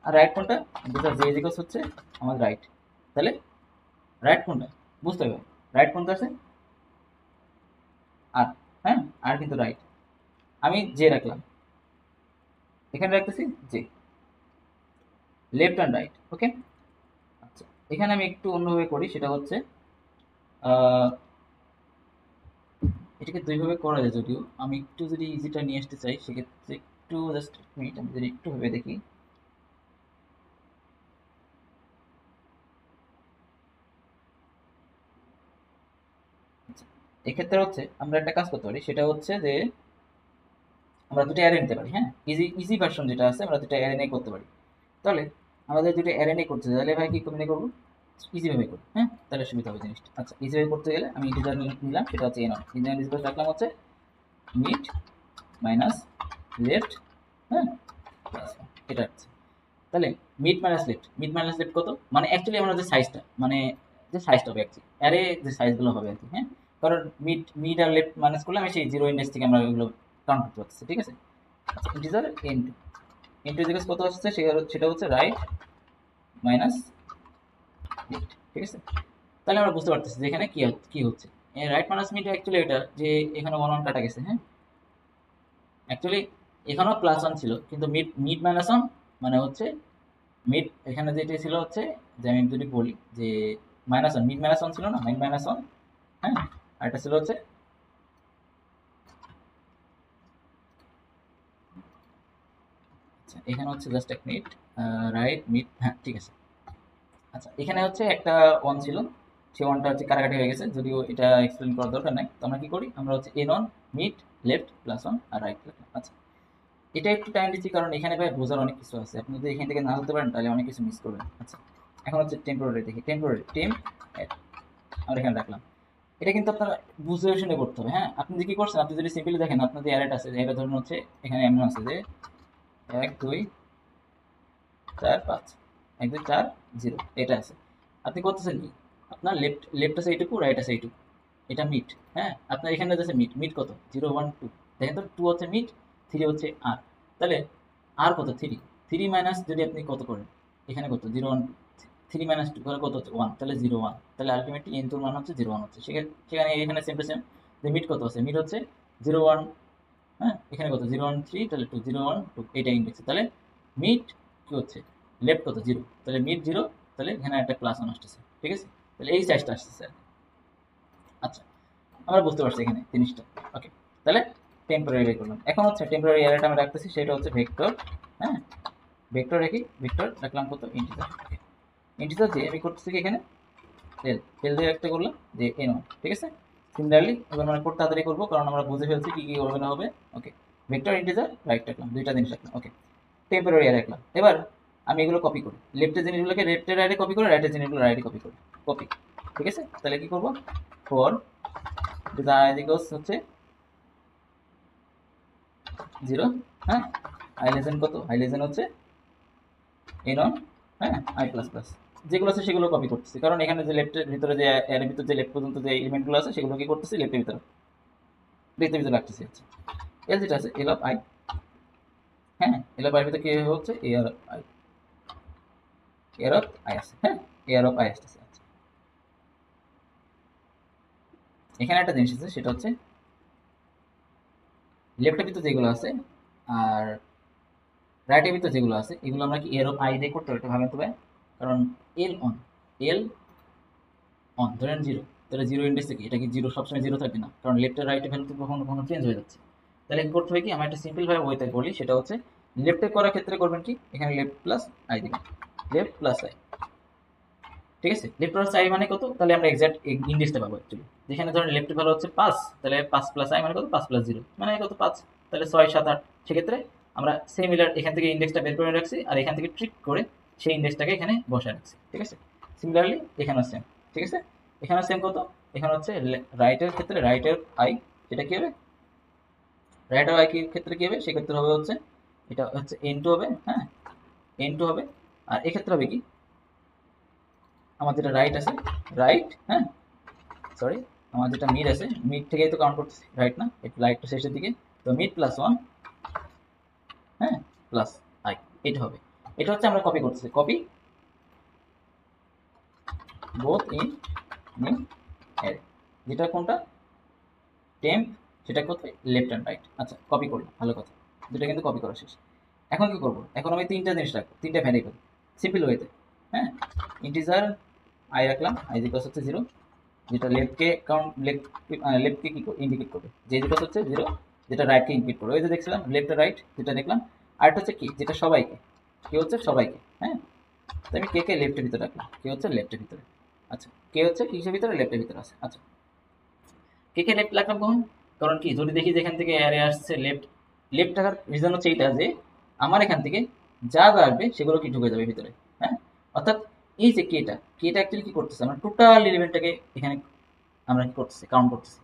আর রাইট কোনটা, ইন্টিজার জে জিজ্ঞেস হচ্ছে আমার রাইট, তাহলে রাইট কোনটা, বুঝতে হবে, রাইট কোনটা আছে, আর, হ্যাঁ, আর কিন্তু রাইট, আমি জে রাখলাম, এখানে রাখতেছি জে, লেফট অ্যান্ড রাইট, ওকে। আচ্ছা, এখানে আমি একটু অন্যভাবে করি, সেটা হচ্ছে আহ, এটাকে দুইভাবে করা যায়, যদিও আমি একটু যদি ইজিটা নিয়ে আসতে চাই সেক্ষেত্রে একটু জাস্ট মিনিট, আমি যদি একটু ভেবে দেখি। আচ্ছা, এক্ষেত্রে হচ্ছে আমরা একটা কাজ করতে পারি, সেটা হচ্ছে যে আমরা দুটো অ্যারে নিতে পারি, হ্যাঁ, ইজি ইজি ভার্সন যেটা আছে, আমরা দুটো অ্যারে নিয়ে করতে পারি। তাহলে আমাদের দুটো অ্যারে নিয়ে করতে চাই, তাহলে ভাই কি করে করবো, ইজি ভাবে করি, হ্যাঁ, তাহলে সুবিধা হবে জিনিসটা। আচ্ছা, ইজি ভাবে করতে গেলে আমি ইন্টিজার নিলাম, সেটা হচ্ছে এন, ইন্টিজার ইজ রাখলাম হচ্ছে মিড মাইনাস লেফট, হ্যাঁ, প্লাস এটা আছে। তাহলে মিড মাইনাস লেফট কত, মানে অ্যাকচুয়ালি আমরা যে সাইজটা, মানে যে সাইজটা হবে অ্যাকচুয়ালি অ্যারে যে সাইজগুলো হবে আর কি, হ্যাঁ, কারণ মিড আর লেফট মাইনাস করলে আমি সেই জিরো ইন্ডেক্স থেকে আমরা এগুলো কাউন্ট করতে পারতেছি, ঠিক আছে। আচ্ছা, ইন্টিজার ইন্টু জিজ্ঞেস কত আসছে, সেটা হচ্ছে রাইট মাইনাস লেফট, ঠিক আছে। তাহলে আমরা বুঝতে পারতেছি যে এখানে কি হচ্ছে, রাইট মাইনাস মিড অ্যাকচুয়ালি এটা যে এখানে 1 1 কাটা গেছে, হ্যাঁ, অ্যাকচুয়ালি এখানেও +1 ছিল, কিন্তু মিড মিড মাইনাস 1 মানে হচ্ছে মিড, এখানে যেটা ছিল হচ্ছে, যে আমি যদি বলি যে -1, মিড -1 ছিল না, মিড -1, হ্যাঁ, আর এটা ছিল হচ্ছে, আচ্ছা এখানে হচ্ছে জাস্ট এক মিনিট, রাইট মিড, হ্যাঁ ঠিক আছে। আচ্ছা, এখানে হচ্ছে একটা 1 ছিল, সেই 1টা হচ্ছে কাটাকাটি হয়ে গেছে, যদিও এটা এক্সপ্লেন করার দরকার নাই। তো আমরা কি করি, আমরা হচ্ছে n1 মিড লেফট +1 আর রাইট লিখলাম। আচ্ছা, এটা একটু টাইম দিচ্ছি, কারণ এখানে ভাই বোঝার অনেক কিছু আছে, আপনি যদি এখান থেকে না ধরতে পারেন তাহলে অনেক কিছু মিস করবেন। আচ্ছা, এখন হচ্ছে টেম্পোরারি দেখি, টেম্পোরারি আমরা এখানে রাখলাম। এটা কিন্তু আপনার বুঝে শুনে করতে হবে, হ্যাঁ। আপনি যে কি করছেন, আপনি যদি সিম্পলি দেখেন, আপনার যে অ্যারেটা আছে, এটা ধরুন হচ্ছে এখানে এমন আছে যে 1 2 4 5, 1 2 4 0, এটা আছে। আপনি করতেছেন কি, আপনার লেফট আছে এইটুকু, রাইট আছে এইটুকু, এটা মিড। হ্যাঁ, আপনার এখানে যাচ্ছে মিড, মিড কত 0 1 2, দেখেন তো 2 হচ্ছে মিড, 3 হচ্ছে আর, তাহলে আর কত 3, 3 মাইনাস যদি আপনি কত করেন এখানে কত 0 1 3 মাইনাস 2 করে কত হচ্ছে 1, তাহলে 0 1, তাহলে আলটিমেটলি n টুর মান হচ্ছে 0 1 হচ্ছে। সেখানে সেখানে এখানে সেম টু সেম, যে মিড কত আছে, মিড হচ্ছে 0 1, হ্যাঁ এখানে কত 0 1 3, তাহলে 2 0 1 2, এটা ইন্ডেক্স, তাহলে মিড কি হচ্ছে লেফট কত 0, তাহলে মিড 0, তাহলে এখানে একটা প্লাস 1 আসতেছে, ঠিক আছে, তাহলে এই সাইজটা আসতেছে। আচ্ছা, আমরা বুঝতে পারছি এখানে জিনিসটা। ওকে, তাহলে টেম্পোরারি বের করলাম। এখন হচ্ছে টেম্পোরারি অ্যারেটা আমি রাখতেছি, সেটা হচ্ছে ভেক্টর। হ্যাঁ, ভেক্টর রাখি, ভেক্টর রাখলাম কত ইন্টিজার। ইন্টিজার দিয়ে আমি করতেছি কি এখানে এল, এল দিয়ে একটা করলাম যে এন ওয়ান, ঠিক আছে। সিমিলারলি এবার আমরা কোড তাড়াতাড়ি করবো, কারণ আমরা বুঝে ফেলছি কি কি করবে না হবে। ওকে, ভেক্টর ইন্টিজার রাইট রাখলাম, দুইটা জিনিস রাখলাম। ওকে, টেম্পোরারি অ্যারে রাখলাম। এবার আমি এগুলো কপি করি, লেফটের জিনিসগুলোকে লেফটের রাইটে কপি করি, রাইটের জিনিসগুলো রাইটে কপি করি, কপি, ঠিক আছে। তাহলে কি করবো, ফর হচ্ছে 0, হ্যাঁ, আই লেজেন কত, আই লেজেন হচ্ছে এন অন, হ্যাঁ, আই প্লাস প্লাস, যেগুলো আছে সেগুলো কপি করতেছি, কারণ এখানে যে লেফটের ভিতরে যে এর ভিতরে যে লেফট পর্যন্ত যে এলিমেন্টগুলো আছে সেগুলো কি করতেছি লেফটের ভিতরে, লেফটের ভিতরে রাখতেছি। আচ্ছা, এল যেটা আছে এল অফ আই, হ্যাঁ, এল অফ আই ভিতরে কি হচ্ছে এ আর আই, এর অফ আই আছে, হ্যাঁ, এর অফ আই আসতেছে। আচ্ছা, এখানে একটা জিনিস আছে, সেটা হচ্ছে লেফটের ভিতরে যেগুলো আছে আর রাইটের ভিতরে যেগুলো আছে এগুলো আমরা কি এর অফ আই দিয়ে করতে পারি, ভাবেন তো ভাই, কারণ এল অন, এল অন ধরেন 0, তাহলে 0 ইন্ডেক্স থেকে এটা কি 0 সবসময় 0 থাকবে না, কারণ লেফটের রাইটে ভ্যালু তো কখনো কখনো চেঞ্জ হয়ে যাচ্ছে। তাহলে কি করতে হবে কি, আমরা একটা সিম্পল ভাবে ওয়েতে বলি, সেটা হচ্ছে লেফটে করার ক্ষেত্রে করবেন কি, এখানে লেফট প্লাস আই দিবেন, লেফট প্লাস আই, ঠিক আছে। লেফট প্লাস আই মানে কত, তাহলে আমরা এক্সাক্ট ইন্ডেক্সটা পাবো অ্যাকচুয়ালি। যেখানে ধরেন লেফটের ভ্যালু হচ্ছে 5, তাহলে 5 প্লাস আই মানে কত, 5 প্লাস 0 মানে কত 5, তাহলে 6 7 8। সেক্ষেত্রে আমরা সিমিলার এখান থেকে ইন্ডেক্সটা বের করে রাখছি, আর এখান থেকে ট্রিক করে সেই ইন্ডেক্সটাকে এখানে বসায় রাখছি, ঠিক আছে। সিমিলারলি এখানেও সেম, ঠিক আছে। এখানে সেম কত, এখানে হচ্ছে রাইটের ক্ষেত্রে রাইটের আই, যেটা কি হবে, রাইটের আই ক্ষেত্রে কি হবে, সেক্ষেত্রে হবে হচ্ছে এটা হচ্ছে n2 হবে, হ্যাঁ, n2 হবে। আর এক্ষেত্রে হবে কি, আমার যেটা রাইট আছে, রাইট, হ্যাঁ, সরি, আমার যেটা মিড আছে, মিড থেকেই তো কাউন্ট করতেছি, রাইট না, একটু লাইট তো শেষের দিকে, তো মিড প্লাস 1, হ্যাঁ, প্লাস আই, এটা হবে। এটা হচ্ছে আমরা কপি করতেছি, copy both in new array, যেটা কোনটা টেম্প, সেটা করতে লেফট অ্যান্ড রাইট। আচ্ছা, কপি করলাম, ভালো কথা, দুটো কিন্তু কপি করা শেষ। এখন কি করবো, এখন আমি তিনটা জিনিস রাখবো, তিনটা ভ্যারিয়েবল সিম্পল ওয়েতে, হ্যাঁ, ইন্টিজার আই রাখলাম, আই ইকুয়ালস হচ্ছে 0, যেটা লেফটকে কাউন্ট, লেফটকে কি ইন্ডিকেট করবে, যে ইকুয়ালস হচ্ছে 0, যেটা রাইটকে ইন্ডিকেট করবে, ওই যে দেখছিলাম লেফট রাইট যেটা দেখলাম। আরেকটা হচ্ছে কি, যেটা সবাইকে, কে হচ্ছে সবাইকে, হ্যাঁ, তো আমি কে কে লেফটের ভিতরে রাখলাম, কে হচ্ছে লেফটের ভিতরে। আচ্ছা, কে হচ্ছে কিসের ভিতরে, লেফটের ভিতরে আছে। আচ্ছা, কে কে লেফট রাখলাম কখন, কারণ কি যদি দেখি যেখান থেকে অ্যারে আসছে লেফট, লেফট রাখার রিজন হচ্ছে এইটা যে আমার এখান থেকে যা আসবে সেগুলো কি ঢুকে যাবে ভিতরে, হ্যাঁ, অর্থাৎ এই যে কেটা, কেটা অ্যাকচুয়ালি কি করতেছে, আমরা টোটাল এলিমেন্টটাকে এখানে আমরা কি করতেছি, কাউন্ট করতেছি।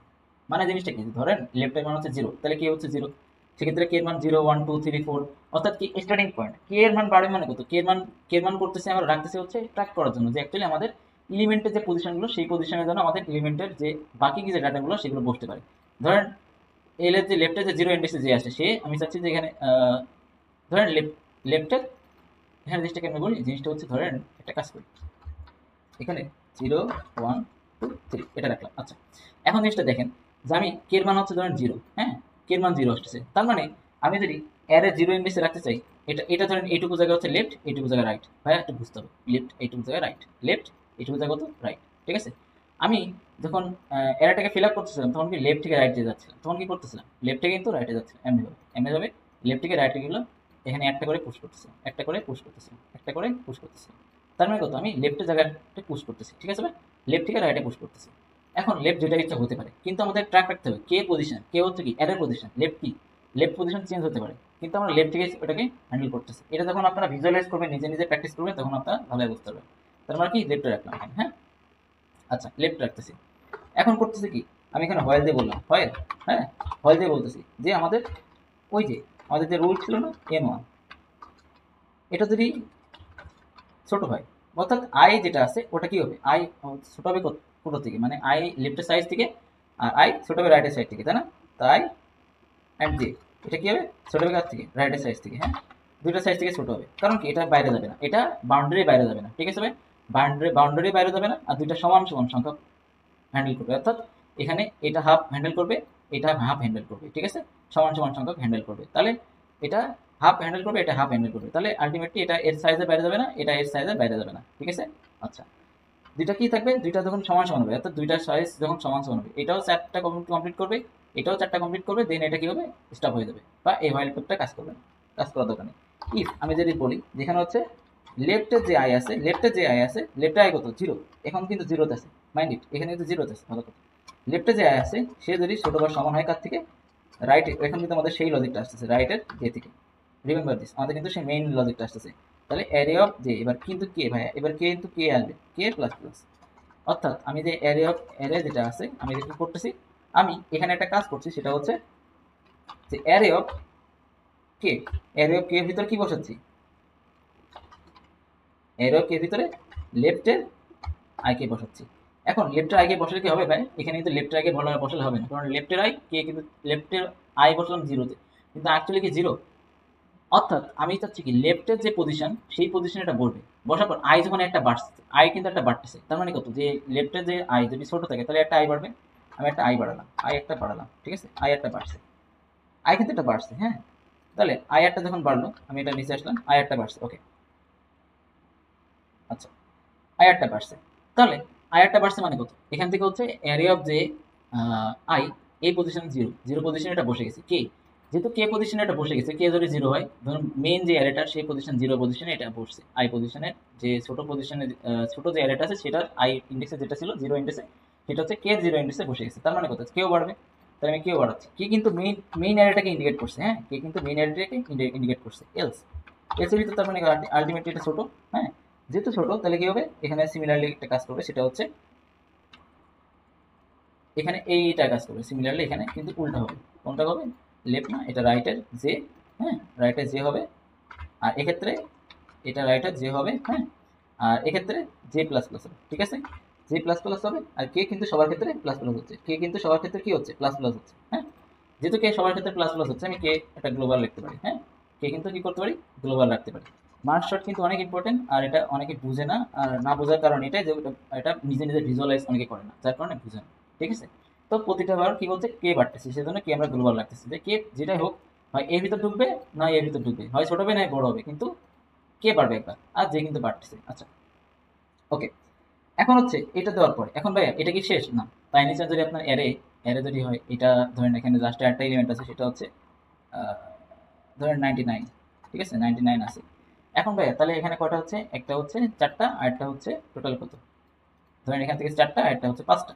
মানে জিনিসটা কি, ধরেন লেফটের মান হচ্ছে 0, তাহলে কে হচ্ছে 0, সেক্ষেত্রে কে এর মান 0 1 2 3 4, অর্থাৎ কি স্টার্টিং পয়েন্ট, কে এর মান বাড়ে মানে কত, কে এর মান করতেছে আমরা রাখতেছি হচ্ছে ট্র্যাক করার জন্য, যে অ্যাকচুয়ালি আমাদের এলিমেন্টের যে পজিশনগুলো সেই পজিশনের জন্য আমাদের এলিমেন্টের যে বাকি যে ডাটাগুলো সেগুলো বসতে পারে। ধরেন এল এর যে লেফটে যে 0 ইন্ডেক্সে যে আসে, সে আমি চাচ্ছি যে এখানে ধরেন লেফটের, এখানে জিনিসটা কেন বলি, জিনিসটা হচ্ছে ধরেন একটা কাজ করি, এখানে 0 1 2 3 এটা রাখলাম। আচ্ছা, এখন জিনিসটা দেখেন, যে আমি কের মান হচ্ছে ধরেন 0, হ্যাঁ, কের মান 0 আসতেছে, তার মানে আমি যদি এর 0 ইন্ডেক্সে রাখতে চাই, এটা এটা ধরেন এইটুকু জায়গা হচ্ছে লেফট, এইটুকু জায়গা রাইট, ভাইয়া একটু বুঝতে হবে, লেফট এইটুকু জায়গা রাইট, লেফট এইটুকু জায়গা হতো রাইট, ঠিক আছে। আমি যখন এরাটাকে ফিল আপ করতেছিলাম তখন কি লেফট থেকে রাইটে যাচ্ছিলাম, তখন কি করতেছিলাম লেফট থেকে কিন্তু রাইটে যাচ্ছিলাম, এমনি ভাবে লেফট থেকে রাইটে গেলো, এখানে একটা করে পুশ করতেছিলাম, একটা করে পুশ করতেছিলাম, একটা করে পুশ করতেছিলাম, তার মানে কত, আমি লেফটের জায়গাটা পুশ করতেছি, ঠিক আছে ভাই, লেফট থেকে রাইটে পুশ করতেছি। এখন লেফট যেটা ইচ্ছা হতে পারে, কিন্তু আমাদের ট্র্যাক রাখতে হবে কে পজিশন, কে হচ্ছে কি এর পজিশন, লেফট কি, লেফট পজিশন চেঞ্জ হতে পারে, কিন্তু আমরা লেফট থেকে ওটাকে হ্যান্ডেল করতেছি। এটা যখন আপনারা ভিজুয়ালাইজ করবেন, নিজে নিজে প্র্যাকটিস করবেন, তখন আপনারা ভালোই বুঝতে পারবেন। তার মানে কি লেফটে রাখলাম এখানে, হ্যাঁ, আচ্ছা, লেফট রাখতেছি। এখন করতেছি কি, আমি এখানে হয়েল দিয়ে বললাম, হয়েল, হ্যাঁ, হয়েল দিয়ে বলতেছি যে আমাদের ওই যে আমাদের যে রুল ছিল না n1, এটা যদি ছোট হয়, অর্থাৎ আই যেটা আছে ওটা কি হবে, আই ছোট হবে কোথা থেকে, মানে আই লেফটের সাইজ থেকে আর আই ছোট হবে রাইটের সাইড থেকে, তাই না? তাই অ্যান্ড জে এটা কি হবে, ছোট হবে কাছ থেকে, রাইটের সাইড থেকে। হ্যাঁ, দুইটা সাইড থেকে ছোট হবে, কারণ কি এটা বাইরে যাবে না, এটা বাউন্ডারি বাইরে যাবে না, ঠিক আছে ভাই? বাউন্ডারি বাইরে যাবে না, আর দুইটা সমান সমান সংখ্যক হ্যান্ডেল করবে, অর্থাৎ এখানে এটা হাফ হ্যান্ডেল করবে, এটা হাফ হ্যান্ডেল করবে, ঠিক আছে? সমান সমান সংখ্যক হ্যান্ডেল করবে, তাহলে এটা হাফ হ্যান্ডেল করবে, এটা হাফ হ্যান্ডেল করবে, তাহলে আলটিমেটলি এটা এর সাইজের বাইরে যাবে না, এটা এর সাইজের বাইরে যাবে না, ঠিক আছে? আচ্ছা, দুইটা কি থাকবে, দুইটা যখন সমান সমান হবে, অর্থাৎ দুইটার সাইজ যখন সমান সমান হবে, এটাও চারটা কমপ্লিট করবে, এটাও চারটা কমপ্লিট করবে, দেন এটা কি হবে, স্টপ হয়ে যাবে, বা এই হোয়াইল লুপটা কাজ করবে না, কাজ করার দরকার নেই। ইফ আমি যদি বলি যেখানে হচ্ছে লেফটের যে আই আছে, লেফটে আই কত, জিরো, এখন কিন্তু জিরোতে আছে, মাইন্ড ইট, এখানে কিন্তু জিরোতে আছে, ভালো কথা। লেফটে যে আই আছে সে যদি ছোট বা সমান হয় কার থেকে, রাইট, এখন কিন্তু আমাদের সেই লজিকটা আসতেছে রাইটের যে থেকে, রিমেম্বার দিস, আমাদের কিন্তু সেই মেইন লজিকটা আসতেছে। তাহলে অ্যারে অফ জে, এবার কিন্তু কে ভাইয়া, এবার কে কিন্তু কে আসবে, কে প্লাস প্লাস, অর্থাৎ আমি যে অ্যারে যেটা আছে, আমি কি করতেছি, আমি এখানে একটা কাজ করছি, সেটা হচ্ছে যে কে অ্যারে অফ কে এর ভিতরে কি বসাচ্ছি, অ্যারে অফ কে এর ভিতরে লেফটের আইকে বসাচ্ছি। এখন লেফটের আইকে বসালে কি হবে ভাই, এখানে কিন্তু লেফটের আইকে বসালে হবে না, কারণ লেফটের আই কে কিন্তু লেফটের আই বসালাম জিরোতে, কিন্তু অ্যাকচুয়ালি কি জিরো, অর্থাৎ আমি চাচ্ছি কি লেফটের যে পজিশন সেই পজিশনে এটা বলবে, বসার পর আই যখন একটা বাড়ছে, আই কিন্তু একটা বাড়তেছে, তার মানে কত, যে লেফটের যে আই যদি ছোট থাকে তাহলে একটা আই বাড়বে, আমি একটা আই বাড়ালাম, আই একটা বাড়ালাম, ঠিক আছে, আই একটা বাড়ছে, আই কিন্তু একটা বাড়ছে, হ্যাঁ, তাহলে আই একটা যখন বাড়লো, আমি এটা নিচে আসলাম, আই একটা বাড়ছে, ওকে, আচ্ছা, আই একটা বাড়ছে, তাহলে আই একটা বাড়ছে মানে কত, এখান থেকে হচ্ছে অ্যারে অফ যে আই, এই পজিশন জিরো, জিরো পজিশনে এটা বসে গেছে, কে যেহেতু কে পজিশনে এটা বসে গেছে, কে যদি জিরো হয়, ধরুন মেইন যে অ্যারেটা সেই পজিশন জিরো পজিশনে এটা বসছে, আই পজিশনে যে ছোট পজিশনে ছোট যে অ্যারেটা আছে সেটার আই ইন্ডেক্সে যেটা ছিল জিরো ইন্ডেক্সে, সেটা হচ্ছে কে জিরো ইন্ডেক্সে বসে গেছে, তার মানে কত, কেউ বাড়বে, তাহলে আমি কেউ বাড়াচ্ছি, কে কিন্তু মেইন অ্যারেটাকে ইন্ডিকেট করছে, হ্যাঁ, কে কিন্তু মেইন অ্যারেটাকে ইন্ডিকেট করছে, এলস এলসের ভিতর, তার মানে আলটিমেটলি এটা ছোট, হ্যাঁ, যেহেতু ছোট তাহলে কি হবে, এখানে সিমিলারলি একটা কাজ করবে, সেটা হচ্ছে এখানে এইটা কাজ করবে সিমিলারলি, এখানে কিন্তু উল্টা হবে, কোনটা হবে, লেফট না, এটা রাইটের যে, হ্যাঁ, রাইটের যে হবে, আর এক্ষেত্রে এটা রাইটের যে হবে, হ্যাঁ, আর এক্ষেত্রে জে প্লাস প্লাস হবে, ঠিক আছে, জে প্লাস প্লাস হবে, আর কে কিন্তু সবার ক্ষেত্রে প্লাস প্লাস হচ্ছে, কে কিন্তু সবার ক্ষেত্রে কি হচ্ছে, প্লাস প্লাস হচ্ছে, হ্যাঁ, যেহেতু কে সবার ক্ষেত্রে প্লাস প্লাস হচ্ছে, আমি কে একটা গ্লোবাল লিখতে পারি, হ্যাঁ, কে কিন্তু কি করতে পারি, গ্লোবাল রাখতে পারি। মার্ক শট কিন্তু অনেক ইম্পর্টেন্ট, আর এটা অনেকে বুঝে না, আর না বোঝার কারণ এটাই যে এটা নিজে নিজে ভিজুয়ালাইজ অনেকে করে না, যার কারণে বুঝে না, ঠিক আছে? তো প্রতিটা বার কি বলছে, কে বাড়তেছে, সেজন্য কি আমরা গ্লোবাল রাখতেছি, যে কে যেটাই হোক, হয় এর ভিতর ঢুকবে, না এর ভিতর ঢুকবে, হয় ছোট হবে না বড় হবে, কিন্তু কে বাড়বে একবার, আর যে কিন্তু বাড়তেছে। আচ্ছা, ওকে, এখন হচ্ছে এটা দেওয়ার পরে, এখন ভাইয়া এটা কি শেষ না, তাই নিচে যদি আপনার অ্যারে অ্যারে যদি হয়, এটা ধরেন এখানে লাস্টে একটা এলিমেন্ট আছে, সেটা হচ্ছে আহ, ধরেন 99, ঠিক আছে, 99 আছে। এখন ভাইয়া তাহলে এখানে কয়টা হচ্ছে, একটা হচ্ছে চারটা, আর একটা হচ্ছে টোটাল কত, ধরেন এখান থেকে চারটা, আর একটা হচ্ছে পাঁচটা,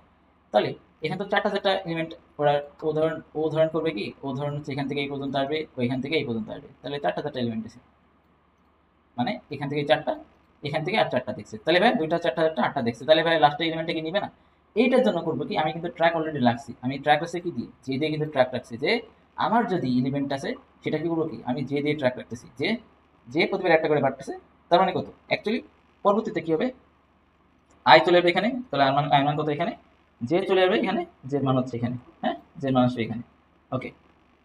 তাহলে এখানে তো চারটা চারটা এলিমেন্ট ওরা, ও ধরন করবে কি, ও ধরন হচ্ছে এখান থেকে এই পর্যন্ত আসবে, ও এখান থেকে এই পর্যন্ত আসবে, তাহলে চারটা চারটা এলিমেন্ট আছে, মানে এখান থেকে চারটা, এখান থেকে আর চারটা দেখছে, তাহলে ভাই দুইটা চারটা চারটা আটটা দেখছে, তাহলে ভাই লাস্টে এলিমেন্টটা কি নিবে না? এইটার জন্য করবো কি, আমি কিন্তু ট্র্যাক অলরেডি রাখছি, আমি ট্র্যাক আছে কি দিয়ে, যে দিয়ে কিন্তু ট্র্যাক রাখছি, যে আমার যদি এলিমেন্ট আছে সেটা কি করবো কি, আমি যে দিয়ে ট্র্যাক রাখতেছি, যে যে প্রতিবার একটা করে বাড়তেছে, তার মানে কত, অ্যাকচুয়ালি পরবর্তীতে কি হবে, আই চলে যাবে এখানে, তাহলে আই মান কত এখানে, জে চলে যাবে এখানে, জের মান হচ্ছে এখানে, হ্যাঁ, জের মান আসবে এখানে, ওকে,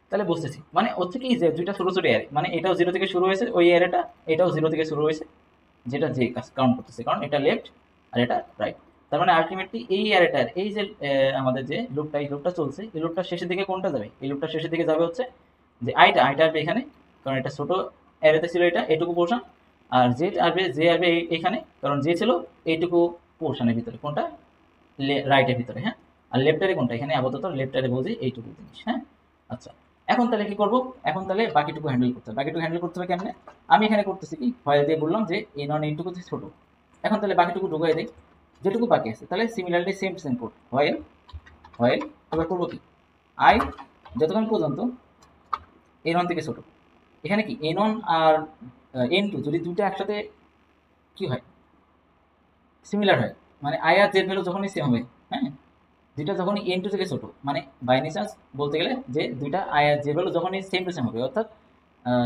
তাহলে বুঝতেছি, মানে হচ্ছে কি, যে দুইটা ছোট ছোট অ্যারে, মানে এটাও জিরো থেকে শুরু হয়েছে ওই অ্যারেটা, এটাও জিরো থেকে শুরু হয়েছে, যেটা যে কাউন্ট করতেছে, কারণ এটা লেফট আর এটা রাইট, তার মানে আলটিমেটলি এই অ্যারেটার এই যে আমাদের যে লুপটা, এই লুপটা চলছে, এই লুপটার শেষের দিকে কোনটা যাবে, এই লুপটার শেষের দিকে যাবে হচ্ছে যে আইটা আসবে এখানে, কারণ এটা ছোট অ্যারেতে ছিল, এটা এটুকু পোর্শন, আর যে আসবে এখানে, কারণ যে ছিল এইটুকু পোর্শনের ভিতরে, কোনটা, রাইটের ভিতরে, হ্যাঁ, আর লেফটারে কোনটা, এখানে আপাতত লেফটারে বুঝি এইটুকু জিনিস, হ্যাঁ, আচ্ছা, এখন তাহলে কি করব, এখন তাহলে বাকিটুকু হ্যান্ডেল করতে হবে, বাকিটুকু হ্যান্ডেল করতে হবে কেমনে, আমি এখানে করতেছি কি, হয় দিয়ে বললাম যে এই নন এইটুকু যে ছোট, এখন তাহলে বাকিটুকু ঢুকাই দেয়, যেটুকু বাকি আছে, তাহলে সিমিলারলি সেম কোড, হোয়াইল এবার করবো কি, আই যতক্ষণ পর্যন্ত এন ওয়ান থেকে ছোট, এখানে কি এন ওয়ান আর এন টু যদি দুটো একসাথে কি হয়, সিমিলার হয়, মানে আই আর জেড ভ্যালু যখনই সেম হবে, হ্যাঁ, দুইটা যখনই এন টু থেকে ছোট, মানে বাই এনি চান্স বলতে গেলে যে দুইটা আই আর জেড ভ্যালু যখনই সেম টু সেম হবে, অর্থাৎ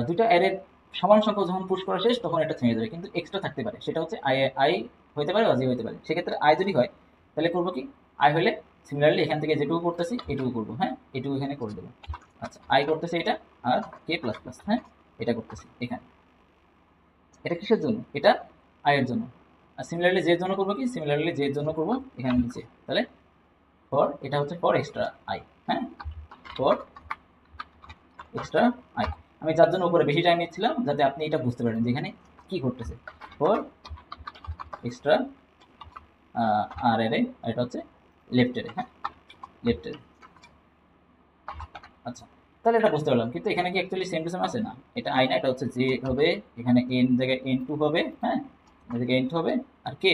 দুইটা অ্যারের সমান সংখ্যক যখন পুশ করা শেষ তখন এটা থেমে যাবে, কিন্তু এক্সট্রা থাকতে পারে, সেটা হচ্ছে আই আই হতে পারে বা জে হতে পারে, সেক্ষেত্রে আই যদি হয় তাহলে করবো কি, আই হলে সিমিলারলি এখান থেকে যেটুকু করতেছি এটুকু করবো, হ্যাঁ, এটুকু এখানে করে দেবো। আচ্ছা, আই করতেছি এটা, আর কে প্লাস প্লাস, হ্যাঁ, এটা করতেছি এখানে। এটা কিসের জন্য? এটা আই এর জন্য। আর সিমিলারলি যে জন্য করবো কি, সিমিলারলি যে জন্য করবো এখানে নিচে, তাহলে ফর, এটা হচ্ছে ফর এক্সট্রা আই, হ্যাঁ, ফর এক্সট্রা আই। আমি যার জন্য উপরে বেশি টাইম নিচ্ছিলাম যাতে আপনি এটা বুঝতে পারেন যে এখানে কি ঘটতেছে। ফর এক্সট্রা আর এর, এটা হচ্ছে লেফট এর, হ্যাঁ, লেফট এর। আচ্ছা, তাহলে এটা বুঝতে পারলাম, কিন্তু এখানে কি অ্যাকচুয়ালি সেম টু সেম আছে না? এটা আই না, এটা হচ্ছে জে হবে, এখানে এন জায়গায় এন টু হবে, হ্যাঁ, এদিকে এন টু হবে। আর কে,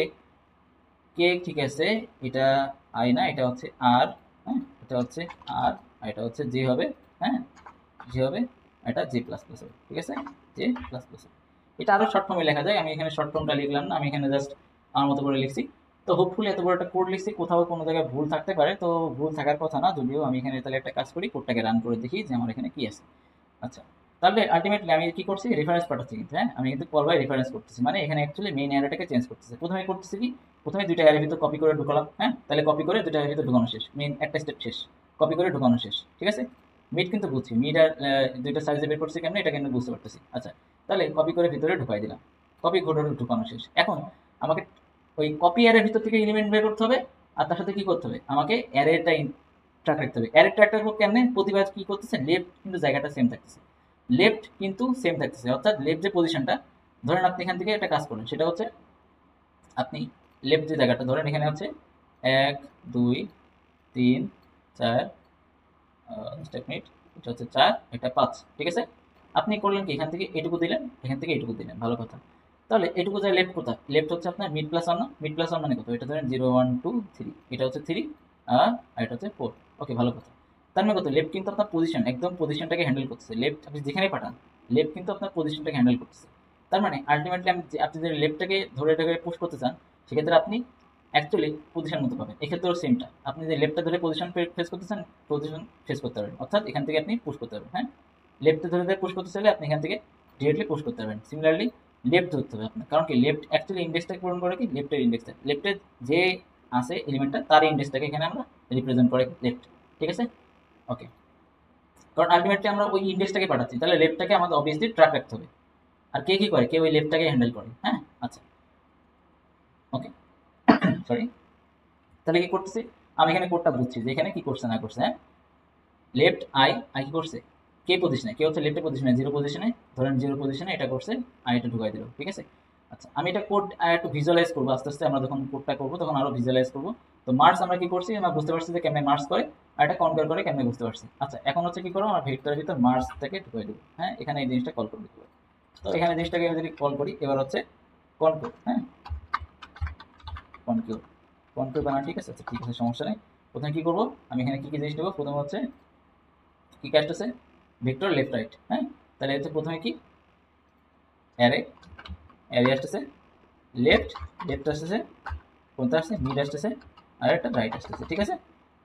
কে ঠিক আছে, এটা আই না, এটা হচ্ছে আর, হ্যাঁ, এটা হচ্ছে আর, আর এটা হচ্ছে জে হবে, হ্যাঁ, জে হবে, এটা জে প্লাস প্লাস হবে, ঠিক আছে, জে প্লাস প্লাস। এটা আরো শর্ট ফর্মে লেখা যায়, আমি এখানে শর্ট ফর্মটা লিখলাম না, আমি এখানে জাস্ট আমার মতো করে লিখছি। তো হোপফুলি এত বড় একটা কোড লিখছি, কোথাও কোনো জায়গায় ভুল থাকতে পারে, তো ভুল থাকার কথা না, যদিও আমি এখানে তাহলে একটা কাজ করি, কোডটাকে রান করে দেখি যে আমার এখানে কি আছে। আচ্ছা, তাহলে আলটিমেটলি আমি কি করছি, রেফারেন্স পাঠাচ্ছি কিন্তু, হ্যাঁ, আমি কিন্তু কল বাই রেফারেন্স করতেছি, মানে এখানে অ্যাকচুয়ালি মেইন অ্যারেটাকে চেঞ্জ করতেছি। প্রথমে করতেছি কি, প্রথমে দুইটা অ্যারের ভিতর কপি করে ঢুকালাম, হ্যাঁ, তাহলে কপি করে দুইটা অ্যারের ভিতর ঢুকানো শেষ, মেইন একটা স্টেপ শেষ, কপি করে ঢুকানো শেষ, ঠিক আছে। মিড কিন্তু বুঝছি, মিড আর দুইটা সাইজে বের করছি কেমন, এটা কিন্তু বুঝতে পারতেছি। আচ্ছা, তাহলে কপি করে ভিতরে ঢুকাই দিলাম, কপি করে ঢুকানো শেষ। এখন আমাকে ওই কপি অ্যারের ভিতর থেকে এলিমেন্ট বের করতে হবে, আর তার সাথে কি করতে হবে, আমাকে অ্যারেটা ট্র্যাক রাখতে হবে। অ্যারে ট্র্যাক রাখবো কেমনে, প্রতিবার কি করতেছে, লেফট কিন্তু জায়গাটা সেম থাকতেছে, লেফট কিন্তু সেম থাকতেছে, অর্থাৎ লেফট যে পজিশনটা, ধরেন আপনি এখান থেকে একটা কাজ করেন, সেটা হচ্ছে আপনি লেফট যে জায়গাটা ধরেন, এখানে হচ্ছে 1 2 3 4, স্টেপ মিনিট, এটা হচ্ছে 4, এটা 5, ঠিক আছে। আপনি করলেন কি, এখান থেকে এটুকু দিলেন, এখান থেকে এটুকু দিলেন, ভালো কথা। তাহলে এটুকু যায় লেফট কোথায়, লেফট হচ্ছে আপনার মিড প্লাস ওয়ান না, মিড প্লাস ওয়ান মানে কত, এটা ধরেন 0 1 2 3, এটা হচ্ছে 3, আর এটা হচ্ছে 4, ওকে, ভালো কথা। তার মানে কত, লেফট কিন্তু আপনার পজিশন, একদম পজিশনটাকে হ্যান্ডেল করতেছে, লেফট আপনি যেখানে পাঠান, লেফট কিন্তু আপনার পজিশনটাকে হ্যান্ডেল করতেছে। তার মানে আলটিমেটলি আপনি যদি লেফটটাকে ধরে এটাকে পুশ করতে চান, সেক্ষেত্রে আপনি অ্যাকচুয়ালি পজিশন মতো পাবেন। এক্ষেত্রেও সেমটা, আপনি যে লেফটটা ধরে পজিশন ফেস করতে চান, পজিশন ফেস করতে পারবেন, অর্থাৎ এখান থেকে আপনি পুশ করতে পারবেন, হ্যাঁ, লেফটে ধরে ধরে পুশ করতে চাইলে আপনি এখান থেকে ডিরেক্টলি পুশ করতে পারবেন। সিমিলারলি লেফট ধরতে হবে আপনার, কারণ কি লেফট অ্যাকচুয়ালি ইন্ডেক্সটাকে পূরণ করে কি, লেফটের ইন্ডেক্সটা, লেফটের যে আছে এলিমেন্টটা তার ইন্ডেক্সটাকে এখানে আমরা রিপ্রেজেন্ট করে লেফট, ঠিক আছে, ওকে। কারণ আলটিমেটলি আমরা ওই ইন্ডেক্সটাকে পাঠাচ্ছি, তাহলে লেফটটাকে আমাদের অবভিয়াসলি ট্র্যাক রাখতে হবে। আর কে কি করে, কে ওই লেফটটাকে হ্যান্ডেল করে, হ্যাঁ, আচ্ছা, ওকে, সরি। তাহলে কি করতেছি, আমি এখানে কোডটা বুঝছি যে এখানে কি করছে না করছে, হ্যাঁ, লেফট আই, আই কি করছে, কে পজিশনে, কে হচ্ছে লেফটের পজিশনে, জিরো পজিশনে, ধরেন জিরো পজিশনে এটা করছে, আই এটা ঢুকাই দিল, ঠিক আছে। আচ্ছা, আমি এটা কোড একটু ভিজুয়ালাইজ করবো আস্তে আস্তে, আমরা যখন কোডটা করবো তখন আরো ভিজুয়ালাইজ করবো। তো মার্স আমরা কি করছি, আমরা বুঝতে পারছি যে কেমনে মার্স করে, আর এটা কনকার করে কেমনে বুঝতে পারছি। আচ্ছা, এখন হচ্ছে কি করবো, আমরা ভেক্টরের ভিতর মার্স থেকে ঢুকাই দেবো, হ্যাঁ, এখানে এই জিনিসটা কল করে দেবো। তো এখানে জিনিসটাকে যদি কল করি, এবার হচ্ছে কনকিউর, হ্যাঁ, কনকিউর, কনকিউর বানা, ঠিক আছে, আচ্ছা ঠিক আছে, সমস্যা নেই। প্রথমে কি করবো, আমি এখানে কি কি জিনিস নেবো, প্রথমে হচ্ছে কি কাজ আছে, ভেক্টর লেফট রাইট, হ্যাঁ, তাহলে হচ্ছে প্রথমে কি, অ্যারে, অ্যারে আসতেছে, লেফট, লেফট আসতেছে, কোনটা আসছে, মিড আসতেছে, আর একটা রাইট আসতেছে, ঠিক আছে।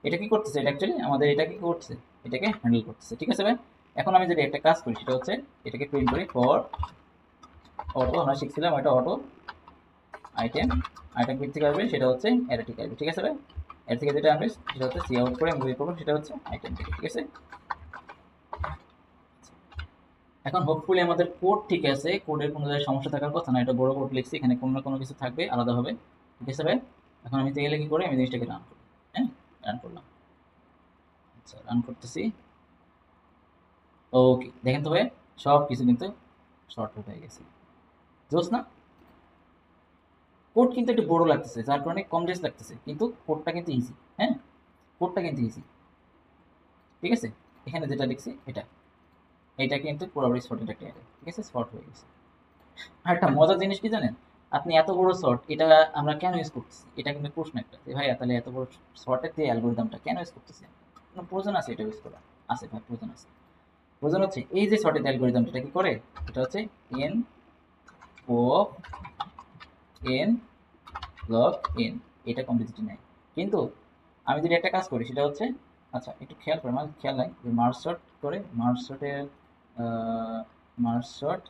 এটা কি করতেছে, এটা অ্যাকচুয়ালি আমাদের এটা কি করতেছে, এটাকে হ্যান্ডেল করতেছে, ঠিক আছে ভাই। এখন আমি যদি একটা কাজ করি, সেটা হচ্ছে এটাকে প্রিন্ট করি, ফর অটো, আমরা শিখছিলাম এটা অটো আইটেম, আইটেম কোথা থেকে আসবে, সেটা হচ্ছে অ্যারে থেকে আসবে, ঠিক আছে ভাই। এর থেকে যেটা আসবে সেটা হচ্ছে সি আউট করে আমি বের করবো, সেটা হচ্ছে আইটেম থেকে, ঠিক আছে। এখন হোপফুলি আমাদের কোড ঠিক আছে, কোডের কোনো জায়গায় সমস্যা থাকার কথা না, এটা বড় কোড লিখছি, এখানে কোনো না কোনো কিছু থাকবে আলাদাভাবে, ঠিক আছে ভাই। এখন আমি তাহলে কি করি, আমি জিনিসটাকে রান করি, হ্যাঁ, রান করলাম, আচ্ছা রান করতেছি, ওকে, দেখেন তো ভাই সব কিছু কিন্তু শর্ট হয়ে গেছে, জোস না। কোড কিন্তু একটু বড় লাগতেছে, যার কারণে কম ডেস লাগতেছে, কিন্তু কোডটা কিন্তু ইজি, হ্যাঁ, কোডটা কিন্তু ইজি, ঠিক আছে। এখানে যেটা লিখছি এটা, এটা কিন্তু পুরোপুরি স্পটেড একটা area, ঠিক আছে, স্পট হয়ে গেছে। আর একটা মজার জিনিস কি জানেন, আপনি এত বড় শর্ট এটা আমরা কেন ইউজ করতেছি, এটা কিন্তু প্রশ্ন একটা, যে ভাই তাহলে এত বড় শর্টের যে অ্যালগোরিদমটা কেন ইউজ করতেছি, কোনো প্রয়োজন আছে এটা ইউজ করা, আছে ভাই, প্রয়োজন আছে। প্রয়োজন হচ্ছে এই যে শর্টের অ্যালগোরিদমটা কি করে, এটা হচ্ছে N O N log N, এটা কমপ্লিসিটি নেয়। কিন্তু আমি যদি একটা কাজ করি, সেটা হচ্ছে, আচ্ছা একটু খেয়াল করে, আমার খেয়াল নাই যে মার্জ শর্ট করে, মার্জ শর্টের মার্জ শর্ট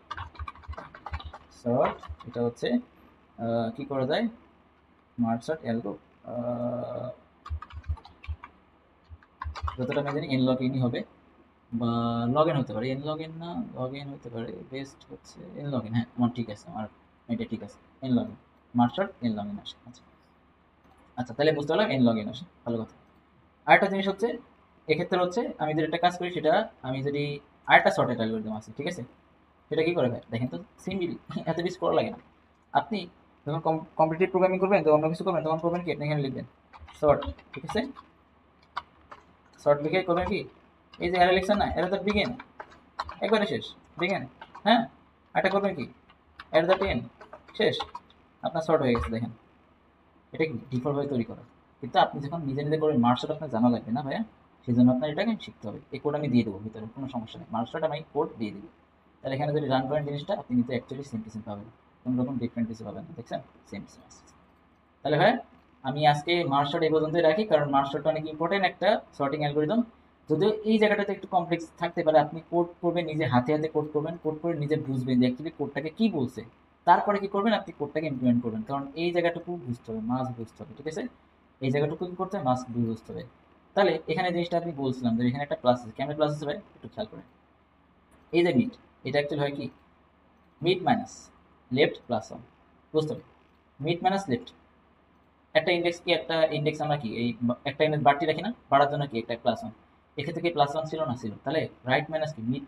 শর্ট, এটা হচ্ছে কি করা যায়, মার্জ শর্ট অ্যালগো, যতটা আমি জানি এন লগ এনই হবে, বা লগ এন হতে পারে, এন লগ এন না লগ এন হতে পারে, বেস্ট হচ্ছে এন লগ এন। হ্যাঁ, আমার ঠিক আছে, আমার এটা ঠিক আছে, N log N, March short N log N আসে। আচ্ছা আচ্ছা, তাহলে বুঝতে পারলাম এন লগ এন আসে, ভালো কথা। আরেকটা জিনিস হচ্ছে, এক্ষেত্রে হচ্ছে আমি যদি একটা কাজ করি সেটা, আমি যদি আরেকটা শর্টের অ্যালগরিদম আছে, ঠিক আছে, সেটা কি করে ভাই দেখেন তো, সিম্পল, এত বেশি করা লাগে না। আপনি যখন কম্পিটিটিভ প্রোগ্রামিং করবেন, তো অন্য কিছু করবেন, তখন করবেন কি, আপনি এখানে লিখবেন শর্ট, ঠিক আছে, শর্ট লিখে করবেন কি, এই যে অ্যারে লিখছেন না, অ্যারে দ্য বিগিন, একবারে শেষ, বিগিন, হ্যাঁ, এটা করবেন কি, অ্যাট দ্য টেন, শেষ, আপনার শর্ট হয়ে গেছে দেখেন। এটা কি ডিফল্টভাবে তৈরি করা, কিন্তু আপনি যখন নিজে নিজে করবেন মার্কশট আপনার জানা লাগবে না ভাইয়া, সেই জন্য আপনার এটাকে শিখতে হবে। এই কোড আমি দিয়ে দেবো ভিতরে, কোনো সমস্যা নেই, মার্কশট আমি কোড দিয়ে দেবো। তাহলে এখানে যদি রান করেন জিনিসটা, আপনি কিন্তু অ্যাকচুয়ালি সেম টু সেম পাবেন, কোনো রকম ডিফারেন্ট কিছু পাবেন না, দেখছেন, সেম টু সেম আসছে। তাহলে ভাই আমি আজকে মার্কশট এই পর্যন্তই রাখি, কারণ মার্কশটটা অনেক ইম্পর্টেন্ট একটা সর্টিং অ্যালগোরিদম। যদিও এই জায়গাটাতে একটু কমপ্লেক্স থাকতে পারে, আপনি কোড করবেন, নিজে হাতে হাতে কোড করবেন, কোড করে নিজে বুঝবেন যে অ্যাকচুয়ালি কোডটাকে কি বলছে, তারপরে কি করবেন, আপনি কোডটাকে ইমপ্লিমেন্ট করবেন, কারণ এই জায়গাটুকু বুঝতে হবে, মাস্ট বুঝতে হবে, ঠিক আছে, এই জায়গাটুকু কি করতে হবে, মাস্ট বুঝতে হবে। তাহলে এখানে জিনিসটা আপনি বলছিলাম যে এখানে একটা প্লাস আছে, কেমন প্লাস আছে ভাই একটু খেয়াল করেন, এই যে মিড, এটা অ্যাকচুয়ালি হয় কি, mid minus left plus one, বুঝতে হবে, মিড মাইনাস লেফট, একটা ইন্ডেক্স কি, একটা ইন্ডেক্স আমরা কি এই একটা ইন্ডেক্স বাড়তি রাখি না, বাড়ার জন্য কি একটা প্লাস ওয়ান, এক্ষেত্রে কি প্লাস ওয়ান ছিল না, ছিল, তাহলে রাইট মাইনাস কি মিড,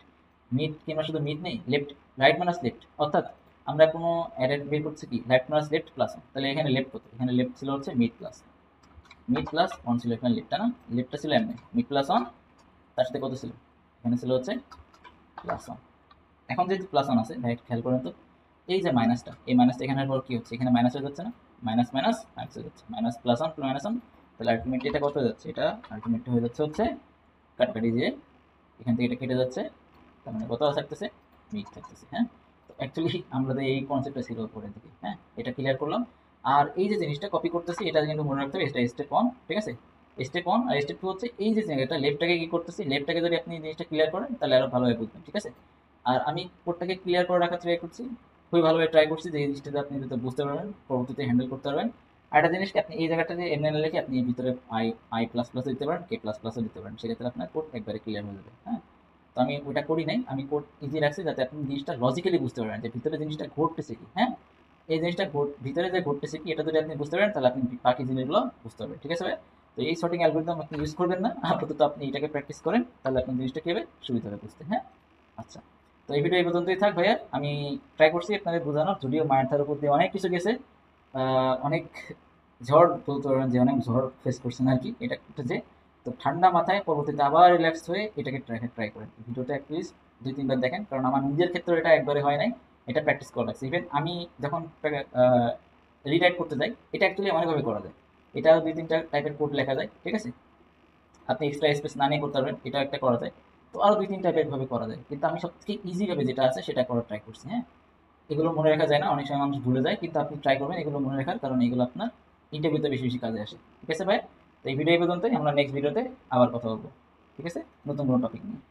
মিড কিংবা শুধু মিড নেই, লেফট, রাইট মাইনাস লেফট, অর্থাৎ আমরা কোনো অ্যারে বের করছি কি right minus left plus one, তাহলে এখানে লেফট কত, এখানে লেফট ছিল হচ্ছে মিড প্লাস ওয়ান ছিল, এখানে লেফটটা না, লেফটটা ছিল এমনি মিড প্লাস ওয়ান, তার সাথে কত ছিল, এখানে ছিল হচ্ছে প্লাস ওয়ান। এখন যেহেতু প্লাস ওয়ান আছে ভাই খেয়াল করেন তো, এই যে মাইনাসটা, এই মাইনাসটা এখানের পর কি হচ্ছে, এখানে মাইনাস হয়ে যাচ্ছে না, মাইনাস মাইনাস মাইনাস হয়ে যাচ্ছে, minus plus one minus one, তাহলে আলটিমেটলি এটা কত হয়ে যাচ্ছে, এটা আলটিমেটলি হয়ে যাচ্ছে হচ্ছে কাটাকাটি দিয়ে, এখান থেকে এটা কেটে যাচ্ছে, তার মানে কত থাকতেছে, মিড থাকতেছে। হ্যাঁ, তো অ্যাকচুয়ালি আমাদের এই কনসেপ্টটা ছিল উপরের দিকে। হ্যাঁ, এটা ক্লিয়ার করলাম। আর এই যে জিনিসটা কপি করতেছি, এটা কিন্তু মনে রাখতে হবে, এটা স্টেপ ওয়ান, ঠিক আছে, স্টেপ ওয়ান। আর স্টেপ টু হচ্ছে এই যে জায়গাটা লেফটটাকে কি করতেছি, লেফটটাকে যদি আপনি জিনিসটা ক্লিয়ার করেন তাহলে আরো ভালোভাবে বুঝবেন, ঠিক আছে। আর আমি কোডটাকে ক্লিয়ার করে রাখার ট্রাই করছি, খুবই ভালোভাবে ট্রাই করছি যে এই জিনিসটাতে আপনি যাতে বুঝতে পারবেন, পরবর্তীতে হ্যান্ডেল করতে পারবেন। আর একটা জিনিস কি, আপনি এই জায়গাটাতে এমএন লিখে আপনি ভিতরে আই আই প্লাস প্লাস দিতে পারেন, কে প্লাস প্লাসও দিতে পারেন, সেক্ষেত্রে আপনার কোড একবারে ক্লিয়ার হয়ে যাবে। হ্যাঁ, তো আমি ওটা করি নাই, আমি কোড ইজি রাখছি যাতে আপনি জিনিসটা লজিক্যালি বুঝতে পারেন যে ভিতরে জিনিসটা ঘটতেছে কি। হ্যাঁ, এই জিনিসটা ভিতরে যে ঘটতেছে কি, এটা যদি আপনি বুঝতে পারেন তাহলে আপনি বাকি জিনিসগুলো বুঝতে পারবেন, ঠিক আছে ভাই। তো এই সর্টিং অ্যালগরিদম আপনি ইউজ করবেন না, আপাতত আপনি এটাকে প্র্যাকটিস করেন, তাহলে আপনার জিনিসটা কি হবে, সুবিধা হবে বুঝতে। হ্যাঁ, আচ্ছা, তো এই ভিডিও এই পর্যন্তই থাক ভাইয়া, আমি ট্রাই করছি আপনাদের বোঝানোর, যদিও মায়ের ধার উপর দিয়ে অনেক কিছু গেছে, অনেক ঝড় বলতে পারবেন যে অনেক ঝড় ফেস করছেন আর কি, এটা একটা যে, তো ঠান্ডা মাথায় পরবর্তীতে আবার রিল্যাক্স হয়ে এটাকে ট্রাই করেন, ভিডিওটা অ্যাটলিস্ট 2-3 বার দেখেন, কারণ আমার নিজের ক্ষেত্রে এটা একবারে হয় নাই, এটা প্র্যাকটিস করা লাগছে। ইভেন আমি যখন রিরাইট করতে যাই, এটা অ্যাকচুয়ালি অনেকভাবে করা যায়, এটা 2-3টা টাইপের কোড লেখা যায়, ঠিক আছে, আপনি এক্সট্রা স্পেস না নিয়ে করতে পারবেন, এটা একটা করা যায়। তো আরও 2-3 টাইপের ভাবে করা যায়, কিন্তু আমি সবথেকে ইজি ভাবে যেটা আছে সেটা করার ট্রাই করছি। হ্যাঁ, এগুলো মনে রাখা যায় না, অনেক সময় মানুষ ভুলে যায়, কিন্তু আপনি ট্রাই করবেন এগুলো মনে রাখার, কারণ এগুলো আপনার ইন্টারভিউতে বেশি বেশি কাজে আসে। ঠিক আছে ভাই, তো এই ভিডিও এই পর্যন্তই, আমরা নেক্সট ভিডিওতে আবার কথা বলবো, ঠিক আছে, নতুন কোনো টপিক নিয়ে।